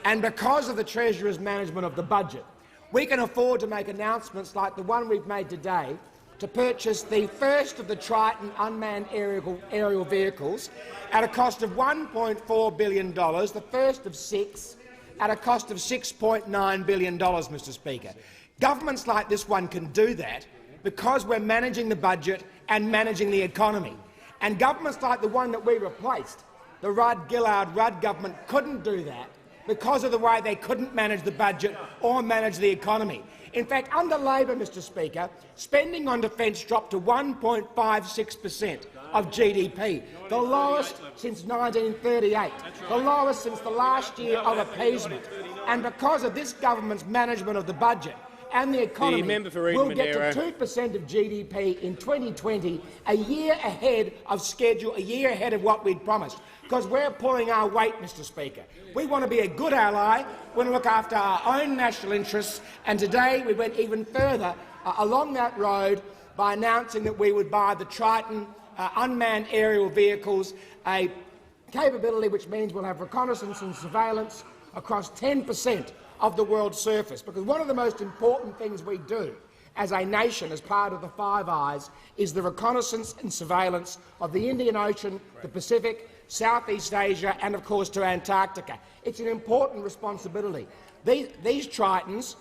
and because of the Treasurer's management of the budget, we can afford to make announcements like the one we've made today to purchase the first of the Triton unmanned aerial vehicles at a cost of $1.4 billion, the first of 6, at a cost of $6.9 billion, Mr Speaker. Governments like this one can do that because we're managing the budget and managing the economy. And governments like the one that we replaced, the Rudd-Gillard-Rudd government, couldn't do that because of the way they couldn't manage the budget or manage the economy. In fact, under Labor, Mr Speaker, spending on defence dropped to 1.56% of GDP, the lowest since 1938, the lowest since the last year of appeasement. And because of this government's management of the budget and the economy, we'll get to 2% of GDP in 2020, a year ahead of schedule, a year ahead of what we'd promised, because we're pulling our weight, Mr Speaker. We want to be a good ally. We want to look after our own national interests, and today we went even further along that road by announcing that we would buy the Triton unmanned aerial vehicles, a capability which means we'll have reconnaissance and surveillance across 10% of the world's surface, because one of the most important things we do as a nation, as part of the Five Eyes, is the reconnaissance and surveillance of the Indian Ocean, the Pacific, Southeast Asia and, of course, to Antarctica. It's an important responsibility. These Tritons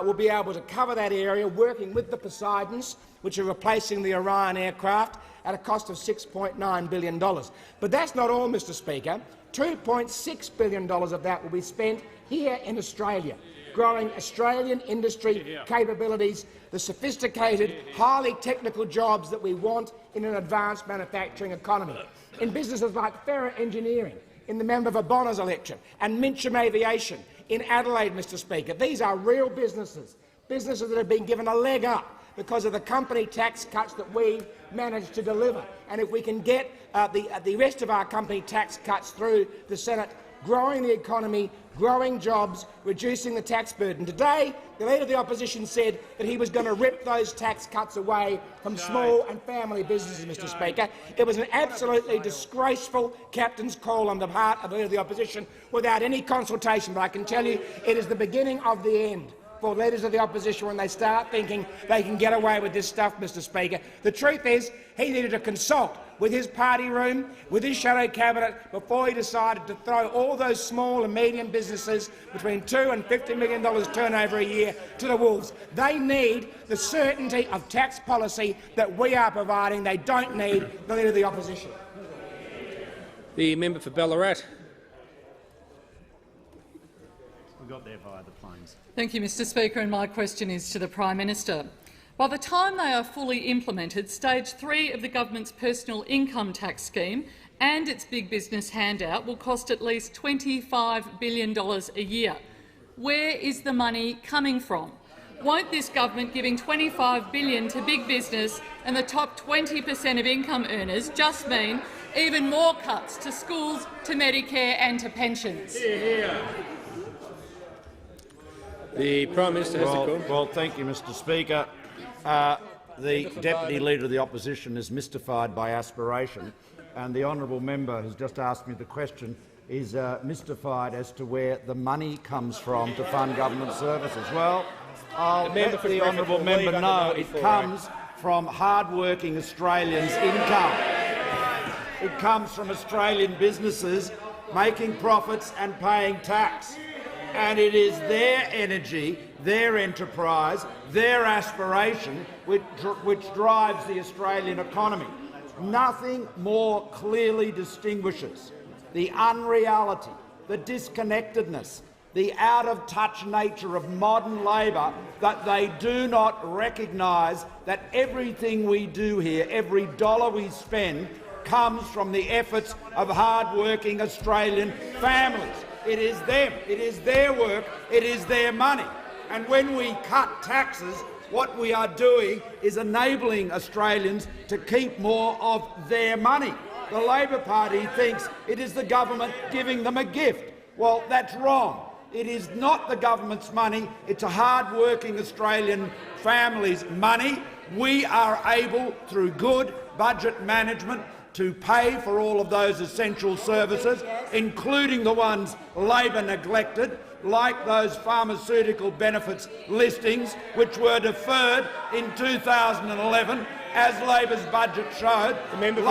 will be able to cover that area, working with the Poseidons, which are replacing the Orion aircraft, at a cost of $6.9 billion. But that's not all, Mr Speaker. $2.6 billion of that will be spent here in Australia, growing Australian industry capabilities, the sophisticated, highly technical jobs that we want in an advanced manufacturing economy, in businesses like Ferrer Engineering, in the member for Bonner's election, and Mincham Aviation in Adelaide, Mr Speaker. These are real businesses, businesses that have been given a leg up because of the company tax cuts that we managed to deliver. And if we can get the rest of our company tax cuts through the Senate, growing the economy, growing jobs, reducing the tax burden. Today, the Leader of the Opposition said that he was going to rip those tax cuts away from small and family businesses, Mr Speaker. It was an absolutely disgraceful captain's call on the part of the Leader of the Opposition without any consultation, but I can tell you it is the beginning of the end for leaders of the opposition when they start thinking they can get away with this stuff, Mr Speaker. The truth is he needed to consult with his party room, with his shadow cabinet, before he decided to throw all those small and medium businesses between $2 and $50 million turnover a year to the wolves. They need the certainty of tax policy that we are providing. They don't need the Leader of the Opposition. The member for Ballarat. We got there via the planes. Thank you, Mr Speaker, and my question is to the Prime Minister. By the time they are fully implemented, Stage 3 of the government's personal income tax scheme and its big business handout will cost at least $25 billion a year. Where is the money coming from? Won't this government giving $25 billion to big business and the top 20% of income earners just mean even more cuts to schools, to Medicare and to pensions? The Prime Minister has the call. Well, thank you, Mr Speaker. The Deputy Leader of the Opposition is mystified by aspiration, and the honourable member who's just asked me the question is mystified as to where the money comes from to fund government services. Well, I'll let the honourable member know it comes from hard-working Australians' income. It comes from Australian businesses making profits and paying tax. And it is their energy, their enterprise, their aspiration which drives the Australian economy. Nothing more clearly distinguishes the unreality, the disconnectedness, the out-of-touch nature of modern Labor that they do not recognise that everything we do here, every dollar we spend, comes from the efforts of hard-working Australian families. It is them, it is their work, it is their money. And when we cut taxes, what we are doing is enabling Australians to keep more of their money. The Labor Party thinks it is the government giving them a gift. Well, that's wrong. It is not the government's money, it's a hard-working Australian family's money. We are able, through good budget management, to pay for all of those essential services, including the ones Labor neglected. like those pharmaceutical benefits listings which were deferred in 2011, as Labor's budget showed. Labor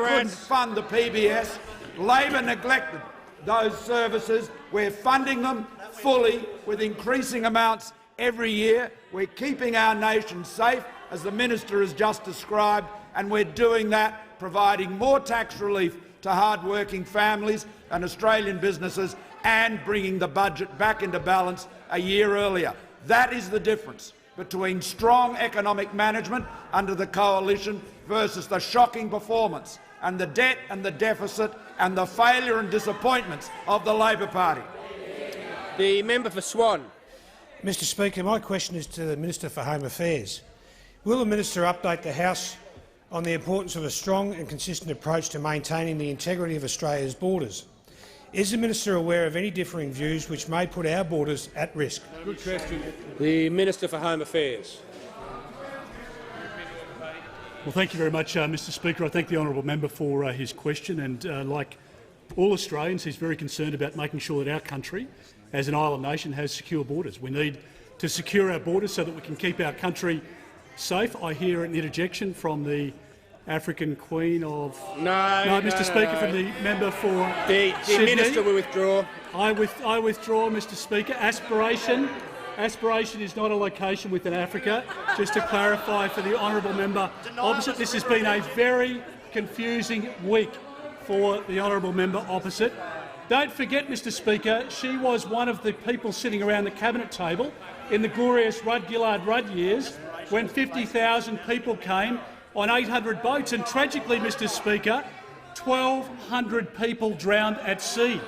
couldn't fund the PBS. Labor neglected those services. We're funding them fully with increasing amounts every year. We're keeping our nation safe, as the minister has just described, and we're doing that, providing more tax relief to hard-working families and Australian businesses and bringing the budget back into balance a year earlier. That is the difference between strong economic management under the coalition versus the shocking performance and the debt and the deficit and the failure and disappointments of the Labor Party. The member for Swan. Mr Speaker, my question is to the Minister for Home Affairs. Will the minister update the House on the importance of a strong and consistent approach to maintaining the integrity of Australia's borders? Is the minister aware of any differing views which may put our borders at risk? Good question. The Minister for Home Affairs. Well, thank you very much, Mr Speaker. I thank the honourable member for his question, and like all Australians, he's very concerned about making sure that our country, as an island nation, has secure borders. We need to secure our borders so that we can keep our country safe. I hear an interjection from the African Queen of— Mr Speaker, from the member for the Minister will withdraw. I withdraw, Mr Speaker. Aspiration is not a location within Africa. Just to clarify for the honourable member opposite, this has been a very confusing week for the honourable member opposite. Don't forget, Mr Speaker, she was one of the people sitting around the cabinet table in the glorious Rudd-Gillard-Rudd years when 50,000 people came on 800 boats, and tragically, Mr Speaker, 1,200 people drowned at sea.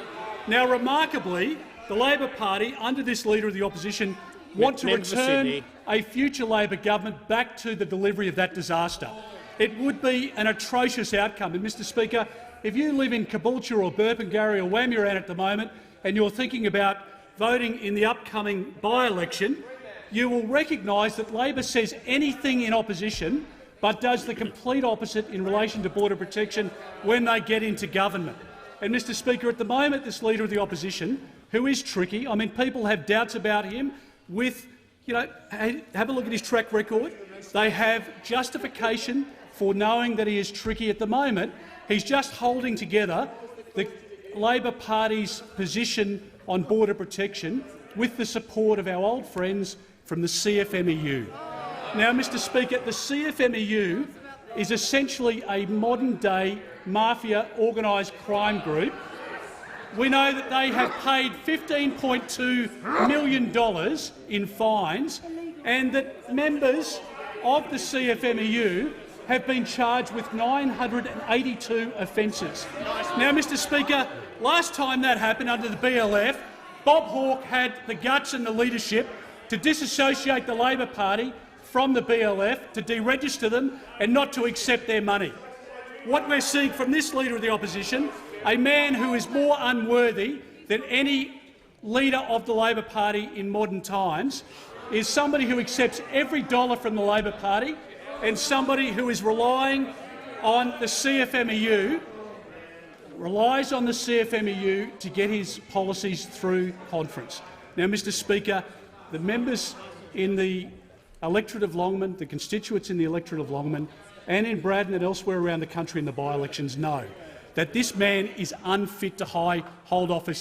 Now, remarkably, the Labor Party, under this Leader of the Opposition, want to return a future Labor government back to the delivery of that disaster. It would be an atrocious outcome. And, Mr Speaker, if you live in Caboolture or Burpengary or Wamuran at the moment and you're thinking about voting in the upcoming by-election, you will recognise that Labor says anything in opposition but does the complete opposite in relation to border protection when they get into government. And, Mr Speaker, at the moment, this Leader of the Opposition, who is tricky— I mean, people have doubts about him with— have a look at his track record. They have justification for knowing that he is tricky. At the moment, he's just holding together the Labor Party's position on border protection with the support of our old friends from the CFMEU. Now, Mr Speaker, the CFMEU is essentially a modern-day mafia organised crime group. We know that they have paid $15.2 million in fines and that members of the CFMEU have been charged with 982 offences. Now, Mr Speaker, last time that happened under the BLF, Bob Hawke had the guts and the leadership to disassociate the Labor Party from the BLF, to deregister them and not to accept their money. What we're seeing from this Leader of the Opposition, a man who is more unworthy than any leader of the Labor Party in modern times, is somebody who accepts every dollar from the Labor Party and somebody who is relies on the CFMEU to get his policies through conference. Now, Mr Speaker, the members in the electorate of Longman, the constituents in the electorate of Longman and in Braddon and elsewhere around the country in the by-elections know that this man is unfit to hold high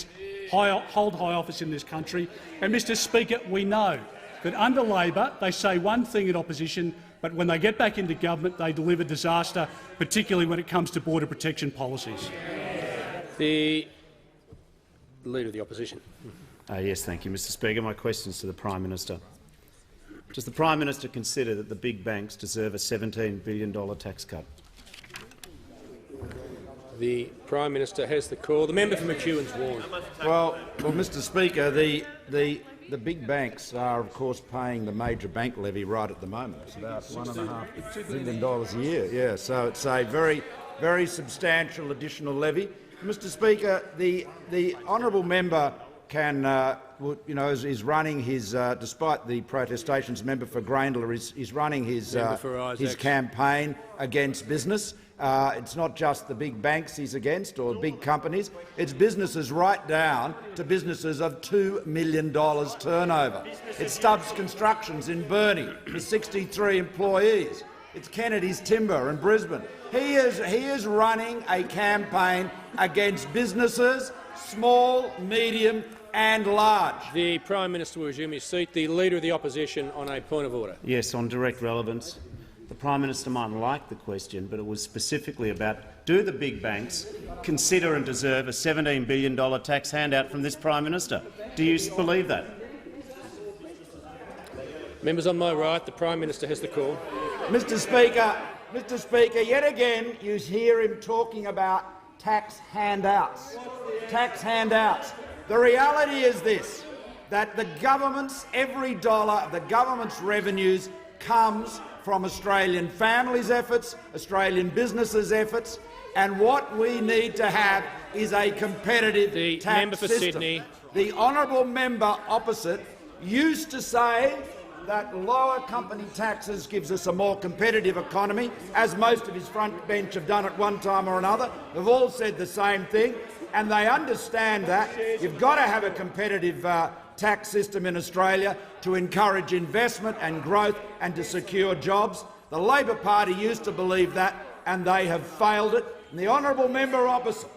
office in this country. And, Mr Speaker, we know that under Labor they say one thing in opposition, but when they get back into government they deliver disaster, particularly when it comes to border protection policies. The Leader of the Opposition. Yes, thank you, Mr Speaker. My question is to the Prime Minister. Does the Prime Minister consider that the big banks deserve a $17 billion tax cut? The Prime Minister has the call. The member for McEwen's warned. Well, Mr Speaker, the big banks are, of course, paying the major bank levy right at the moment. It's about $1.5 billion a year. Yeah, so it's a very, very substantial additional levy. Mr Speaker, the honourable member is running his, despite the protestations, member for Grayndler is running his campaign against business. It's not just the big banks he's against or big companies. It's businesses right down to businesses of $2 million turnover. It's Stubbs Constructions in Burnie with 63 employees. It's Kennedy's Timber in Brisbane. He is running a campaign against businesses, small, medium and large. The Prime Minister will resume his seat. The Leader of the Opposition on a point of order. Yes, on direct relevance. The Prime Minister might like the question, but it was specifically about, do the big banks consider and deserve a $17 billion tax handout from this Prime Minister? Do you believe that? Members on my right, the Prime Minister has the call. Mr. Speaker, yet again you hear him talking about tax handouts. Tax handouts. The reality is this, that the government's, every dollar of the government's revenues comes from Australian families' efforts, Australian businesses' efforts, and what we need to have is a competitive tax system. Sydney. The honourable member opposite used to say that lower company taxes gives us a more competitive economy, as most of his front bench have done at one time or another. They've all said the same thing, and they understand that. You've got to have a competitive tax system in Australia to encourage investment and growth and to secure jobs. The Labor Party used to believe that, and they have failed it. And the honourable member opposite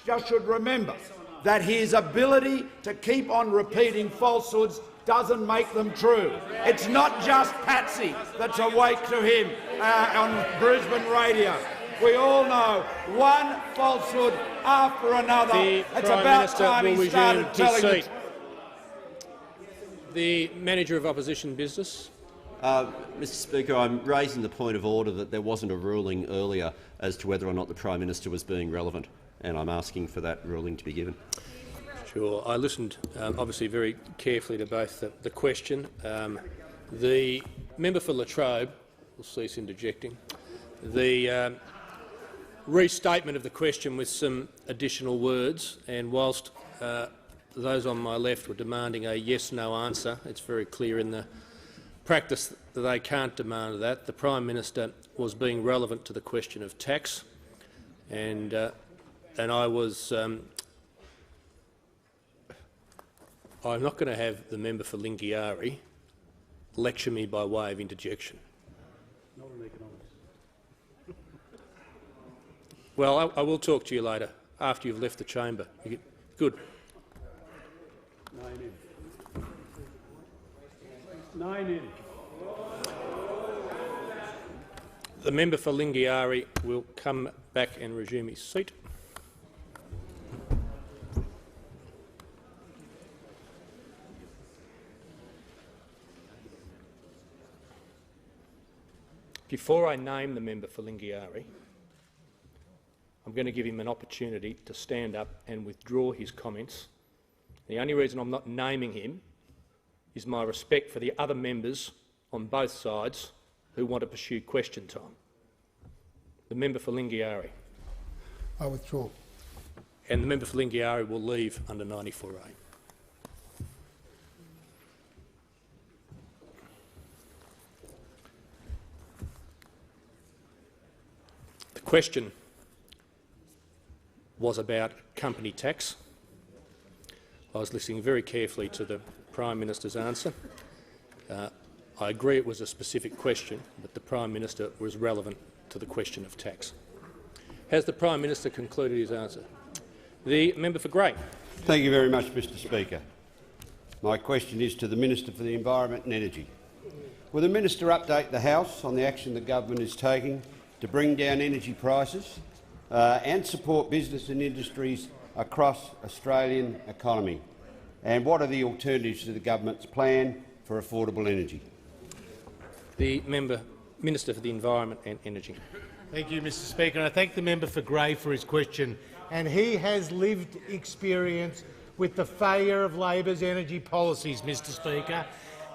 just should remember that his ability to keep on repeating falsehoods doesn't make them true. It's not just Patsy that's awake to him on Brisbane radio. We all know one falsehood after another. It's about time he started telling it. The Manager of Opposition Business. Mr Speaker, I'm raising the point of order that there wasn't a ruling earlier as to whether or not the Prime Minister was being relevant, and I'm asking for that ruling to be given. Sure. I listened obviously very carefully to both the question. The member for Latrobe will cease interjecting. The restatement of the question with some additional words, and whilst those on my left were demanding a yes-no answer, it's very clear in the practice that they can't demand that. The Prime Minister was being relevant to the question of tax, and I was. I'm not going to have the member for Lingiari lecture me by way of interjection. Not on economics. Well, I will talk to you later, after you've left the chamber. Good. 9 in. 9 in. The member for Lingiari will come back and resume his seat. Before I name the member for Lingiari, I'm going to give him an opportunity to stand up and withdraw his comments. The only reason I'm not naming him is my respect for the other members on both sides who want to pursue question time. The member for Lingiari. I withdraw. And the member for Lingiari will leave under 94A. The question was about company tax. I was listening very carefully to the Prime Minister's answer. I agree it was a specific question, but the Prime Minister was relevant to the question of tax. Has the Prime Minister concluded his answer? The member for Grey. Thank you very much, Mr Speaker. My question is to the Minister for the Environment and Energy. Will the Minister update the House on the action the government is taking to bring down energy prices and support business and industries across Australian economy? And what are the alternatives to the government's plan for affordable energy? The Minister for the Environment and Energy. Thank you, Mr Speaker. And I thank the member for Grey for his question. And he has lived experience with the failure of Labor's energy policies, Mr Speaker.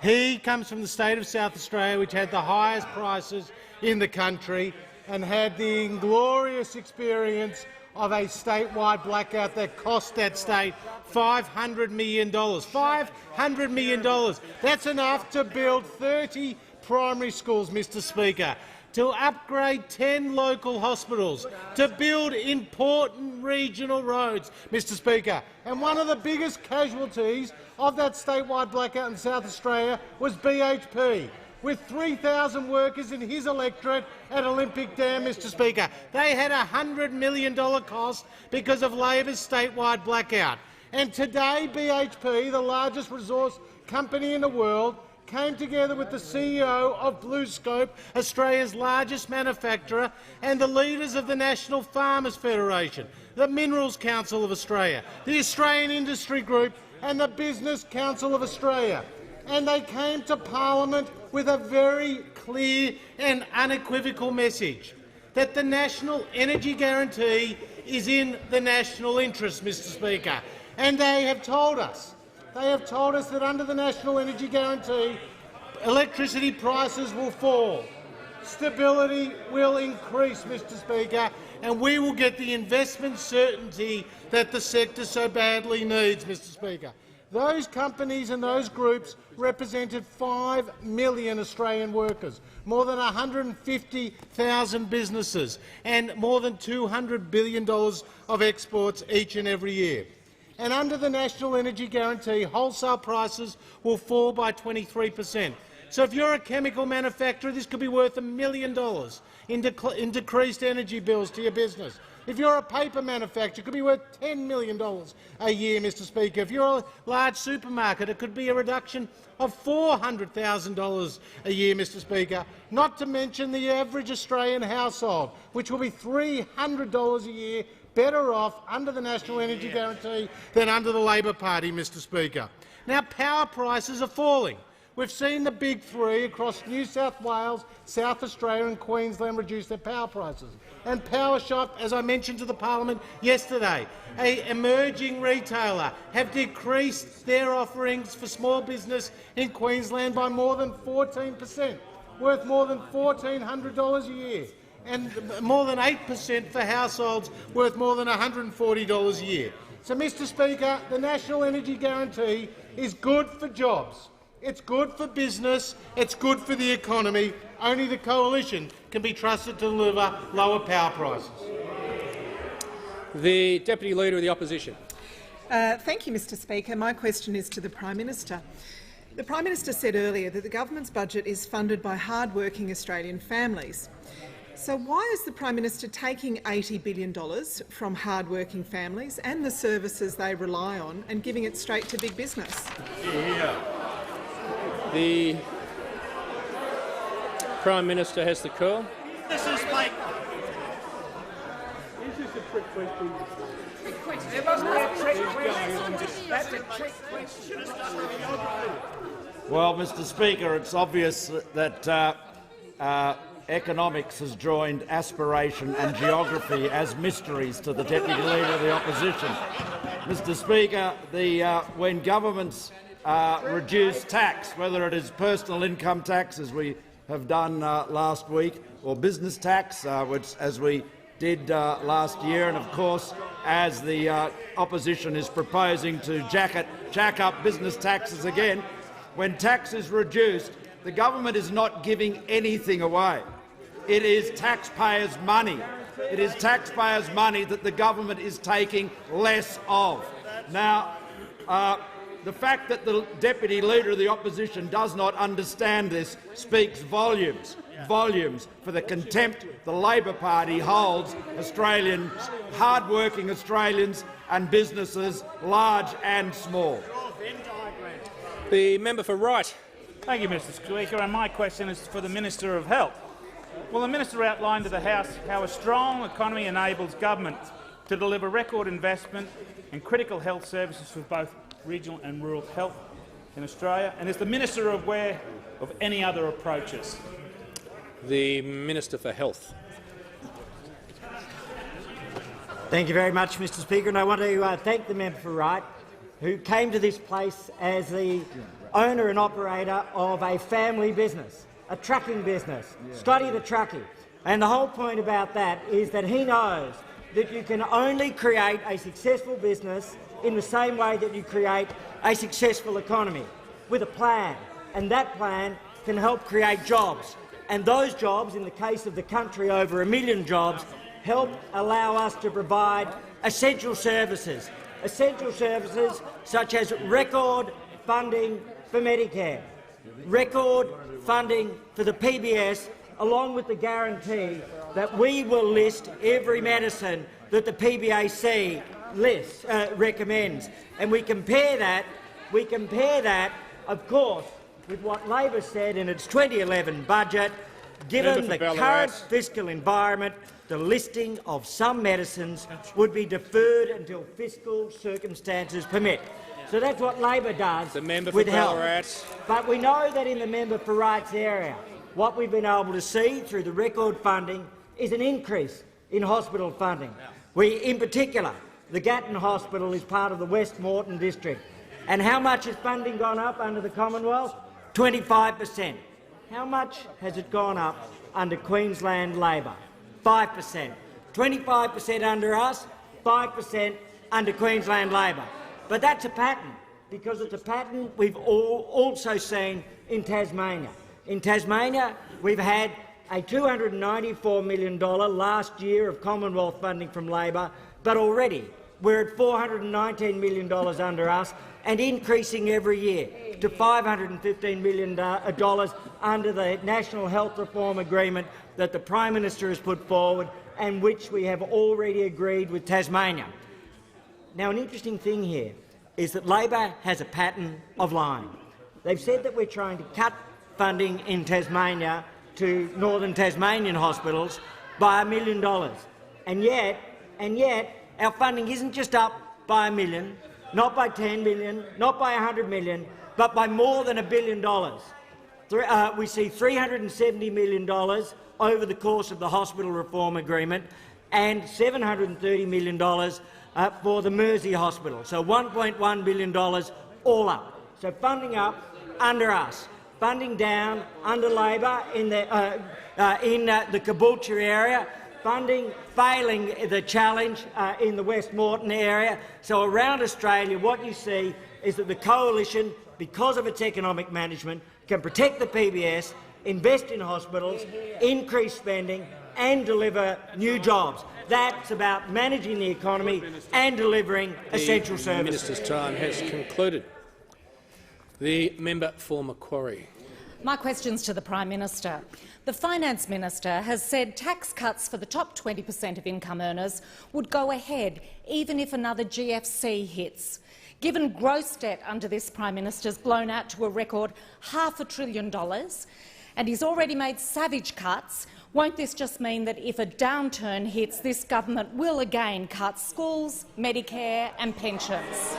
He comes from the state of South Australia, which had the highest prices in the country, and had the inglorious experience of a statewide blackout that cost that state $500 million. $500 million. That's enough to build 30 primary schools, Mr Speaker, to upgrade 10 local hospitals, to build important regional roads, Mr Speaker. And one of the biggest casualties of that statewide blackout in South Australia was BHP, with 3,000 workers in his electorate at Olympic Dam, Mr Speaker. They had a $100 million cost because of Labor's statewide blackout. And today BHP, the largest resource company in the world, came together with the CEO of BlueScope, Australia's largest manufacturer, and the leaders of the National Farmers Federation, the Minerals Council of Australia, the Australian Industry Group and the Business Council of Australia. And they came to Parliament with a very clear and unequivocal message that the National Energy Guarantee is in the national interest, Mr Speaker. And they have told us that under the National Energy Guarantee, electricity prices will fall, stability will increase, Mr Speaker, and we will get the investment certainty that the sector so badly needs, Mr Speaker. Those companies and those groups represented 5 million Australian workers, more than 150,000 businesses and more than $200 billion of exports each and every year. And under the National Energy Guarantee, wholesale prices will fall by 23%. So if you're a chemical manufacturer, this could be worth $1 million in decreased energy bills to your business. If you're a paper manufacturer, it could be worth $10 million a year, Mr Speaker. If you're a large supermarket, it could be a reduction of $400,000 a year, Mr Speaker, not to mention the average Australian household, which will be $300 a year better off under the National Energy Guarantee than under the Labor Party, Mr Speaker. Now, power prices are falling. We've seen the big three across New South Wales, South Australia and Queensland reduce their power prices. And PowerShop, as I mentioned to the parliament yesterday, an emerging retailer, have decreased their offerings for small business in Queensland by more than 14%, worth more than $1,400 a year, and more than 8% for households worth more than $140 a year. So, Mr Speaker, the National Energy Guarantee is good for jobs. It's good for business. It's good for the economy. Only the coalition can be trusted to deliver lower power prices. The Deputy Leader of the Opposition. Thank you, Mr Speaker. My question is to the Prime Minister. The Prime Minister said earlier that the government's budget is funded by hard-working Australian families. So why is the Prime Minister taking $80 billion from hard-working families and the services they rely on and giving it straight to big business? The Prime Minister has the call. This is like. Is this a trick question? There wasn't a trick question. That's a trick question. Well, Mr Speaker, it's obvious that economics has joined aspiration and geography as mysteries to the Deputy Leader of the Opposition. Mr Speaker, when governments reduce tax, whether it is personal income tax, as we have done last week, or business tax, which, as we did last year, and of course, as the opposition is proposing to jack up business taxes again, when tax is reduced, the government is not giving anything away. It is taxpayers' money. It is taxpayers' money that the government is taking less of. Now, the fact that the Deputy Leader of the Opposition does not understand this speaks volumes for the contempt the Labor Party holds Australians, hard-working Australians and businesses, large and small. The member for Wright. Thank you, Mr Speaker. And my question is for the Minister of Health. Will the minister outline to the House how a strong economy enables government to deliver record investment in critical health services for both regional and rural health in Australia? And is the minister aware of any other approaches? The Minister for Health. Thank you very much, Mr Speaker. And I want to thank the member for Wright, who came to this place as the owner and operator of a family business, a trucking business, Scotty the Truckie. And the whole point about that is that he knows that you can only create a successful business in the same way that you create a successful economy, with a plan, and that plan can help create jobs. And those jobs, in the case of the country, over 1 million jobs, help allow us to provide essential services such as record funding for Medicare, record funding for the PBS, along with the guarantee that we will list every medicine that the PBAC recommends. And we compare that, of course, with what Labor said in its 2011 budget. Given the current fiscal environment, the listing of some medicines would be deferred until fiscal circumstances permit. So that's what Labor does with health. But we know that in the member for Rights area, what we've been able to see through the record funding is an increase in hospital funding. In particular, the Gatton Hospital is part of the West Moreton district. And how much has funding gone up under the Commonwealth? 25%. How much has it gone up under Queensland Labor? 5%. 25% under us, 5% under Queensland Labor. But that's a pattern, because it's a pattern we've also seen in Tasmania. In Tasmania, we've had a $294 million last year of Commonwealth funding from Labor, but already we're at $419 million under us and increasing every year to $515 million under the National Health Reform Agreement that the Prime Minister has put forward and which we have already agreed with Tasmania. Now, an interesting thing here is that Labor has a pattern of lying. They've said that we're trying to cut funding in Tasmania to northern Tasmanian hospitals by $1 million. And yet our funding isn't just up by $1 million, not by $10 million, not by $100 million, but by more than $1 billion. We see $370 million over the course of the Hospital Reform Agreement and $730 million for the Mersey Hospital. So $1.1 billion all up. So funding up under us, funding down under Labor in the Caboolture area, funding failing the challenge in the West Moreton area. So around Australia, what you see is that the coalition, because of its economic management, can protect the PBS, invest in hospitals, increase spending and deliver new jobs. That's about managing the economy and delivering essential services. The minister's time has concluded. The member for Macquarie. My question's to the Prime Minister. The Finance Minister has said tax cuts for the top 20% of income earners would go ahead even if another GFC hits. Given gross debt under this Prime Minister has blown out to a record $500 billion, and he's already made savage cuts, won't this just mean that if a downturn hits, this government will again cut schools, Medicare and pensions?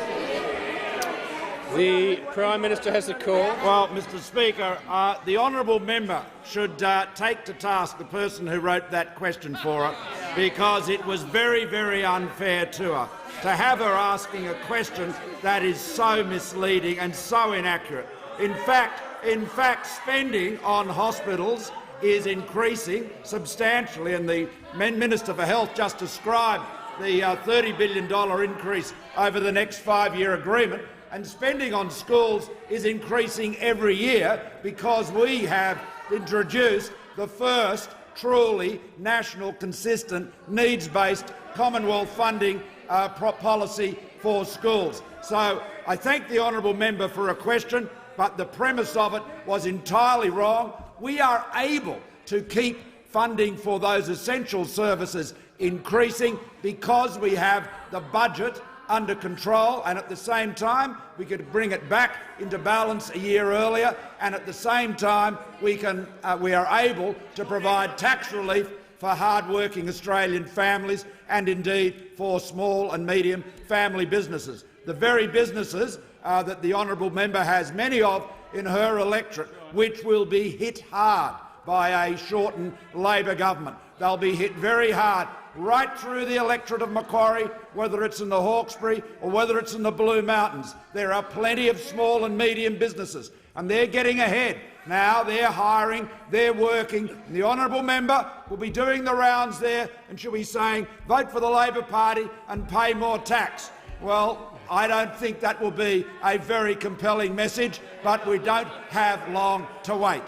The Prime Minister has the call. Well, Mr Speaker, the honourable member should take to task the person who wrote that question for her, because it was very, very unfair to her to have her asking a question that is so misleading and so inaccurate. In fact, spending on hospitals is increasing substantially, and the Minister for Health just described the $30 billion increase over the next 5-year agreement. And spending on schools is increasing every year because we have introduced the first truly national, consistent, needs-based Commonwealth funding policy for schools. So I thank the honourable member for a question, but the premise of it was entirely wrong. We are able to keep funding for those essential services increasing because we have the budget under control, and at the same time we could bring it back into balance a year earlier, and at the same time we are able to provide tax relief for hard-working Australian families and indeed for small and medium family businesses, the very businesses that the honourable member has many of in her electorate, which will be hit hard by a shortened Labor government. They'll be hit very hard right through the electorate of Macquarie, whether it's in the Hawkesbury or whether it's in the Blue Mountains. There are plenty of small and medium businesses, and they're getting ahead. Now they're hiring, they're working. And the honourable member will be doing the rounds there and she'll be saying, vote for the Labor Party and pay more tax. Well, I don't think that will be a very compelling message, but we don't have long to wait.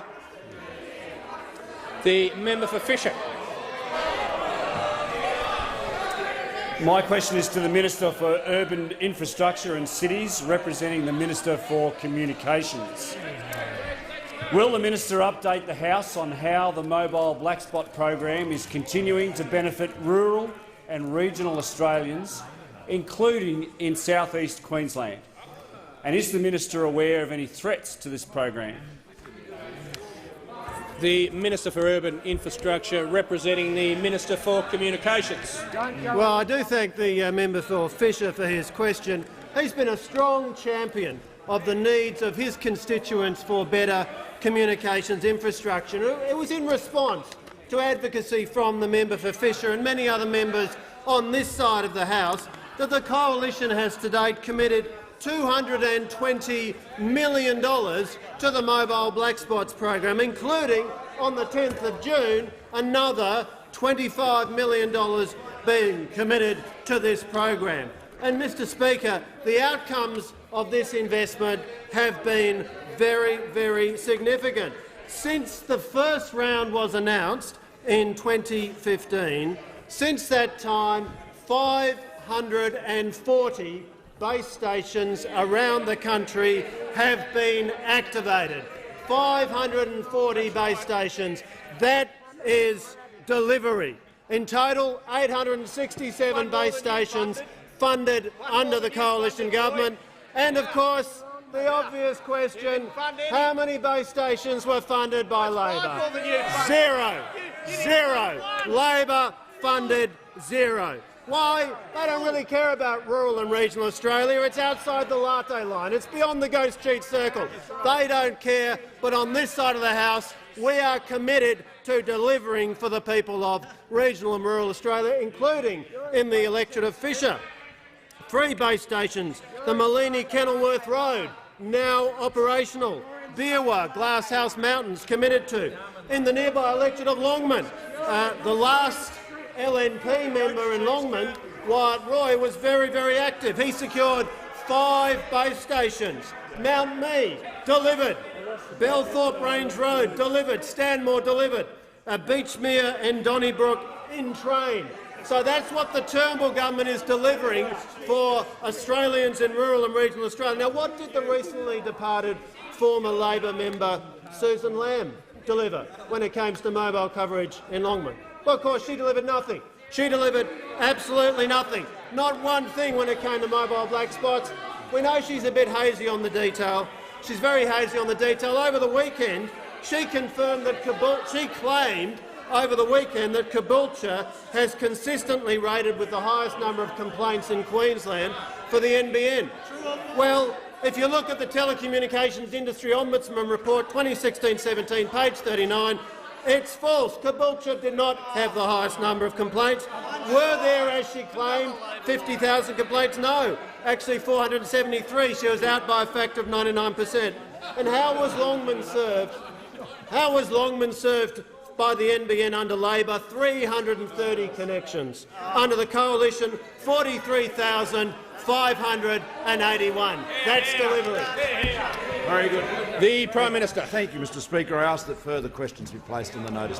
The member for Fisher. My question is to the Minister for Urban Infrastructure and Cities, representing the Minister for Communications. Will the minister update the House on how the mobile black spot program is continuing to benefit rural and regional Australians, including in south-east Queensland? And is the minister aware of any threats to this program? The Minister for Urban Infrastructure, representing the Minister for Communications. Well, I do thank the member for Fisher for his question. He's been a strong champion of the needs of his constituents for better communications infrastructure. It was in response to advocacy from the member for Fisher and many other members on this side of the House that the coalition has to date committed $220 million to the mobile black spots program, including on the 10th of June another $25 million being committed to this program. And, Mr Speaker, the outcomes of this investment have been very, very significant. Since the first round was announced in 2015, since that time 540 base stations around the country have been activated. 540 base stations. That is delivery. In total, 867 base stations funded under the coalition government. And, of course, the obvious question, how many base stations were funded by Labor? Zero. Zero. Labor funded zero. Why? They don't really care about rural and regional Australia. It's outside the latte line. It's beyond the ghost cheat circle. They don't care. But on this side of the House, we are committed to delivering for the people of regional and rural Australia, including in the electorate of Fisher. 3 base stations, the Malini-Kenilworth Road, now operational. Beerwah, Glasshouse Mountains, committed to. In the nearby electorate of Longman, the last LNP member in Longman, Wyatt Roy, was very, very active. He secured 5 base stations. Mount Mee, delivered. Belthorpe Range Road, delivered. Stanmore, delivered. Beechmere and Donnybrook, in train. So that's what the Turnbull government is delivering for Australians in rural and regional Australia. Now, what did the recently departed former Labor member Susan Lamb deliver when it came to mobile coverage in Longman? Well, of course, she delivered nothing. She delivered absolutely nothing. Not one thing when it came to mobile black spots. We know she's a bit hazy on the detail. She's very hazy on the detail. Over the weekend, she confirmed that she claimed over the weekend that Caboolture has consistently rated with the highest number of complaints in Queensland for the NBN. Well, if you look at the Telecommunications Industry Ombudsman Report 2016-17, page 39, it's false. Caboolture did not have the highest number of complaints. Were there, as she claimed, 50,000 complaints? No. Actually 473. She was out by a factor of 99%. And how was Longman served? How was Longman served by the NBN under Labor? 330 connections. Under the Coalition, 43,581. That's delivery. Very good. The Prime Minister. Thank you, Mr Speaker. I ask that further questions be placed in the notice.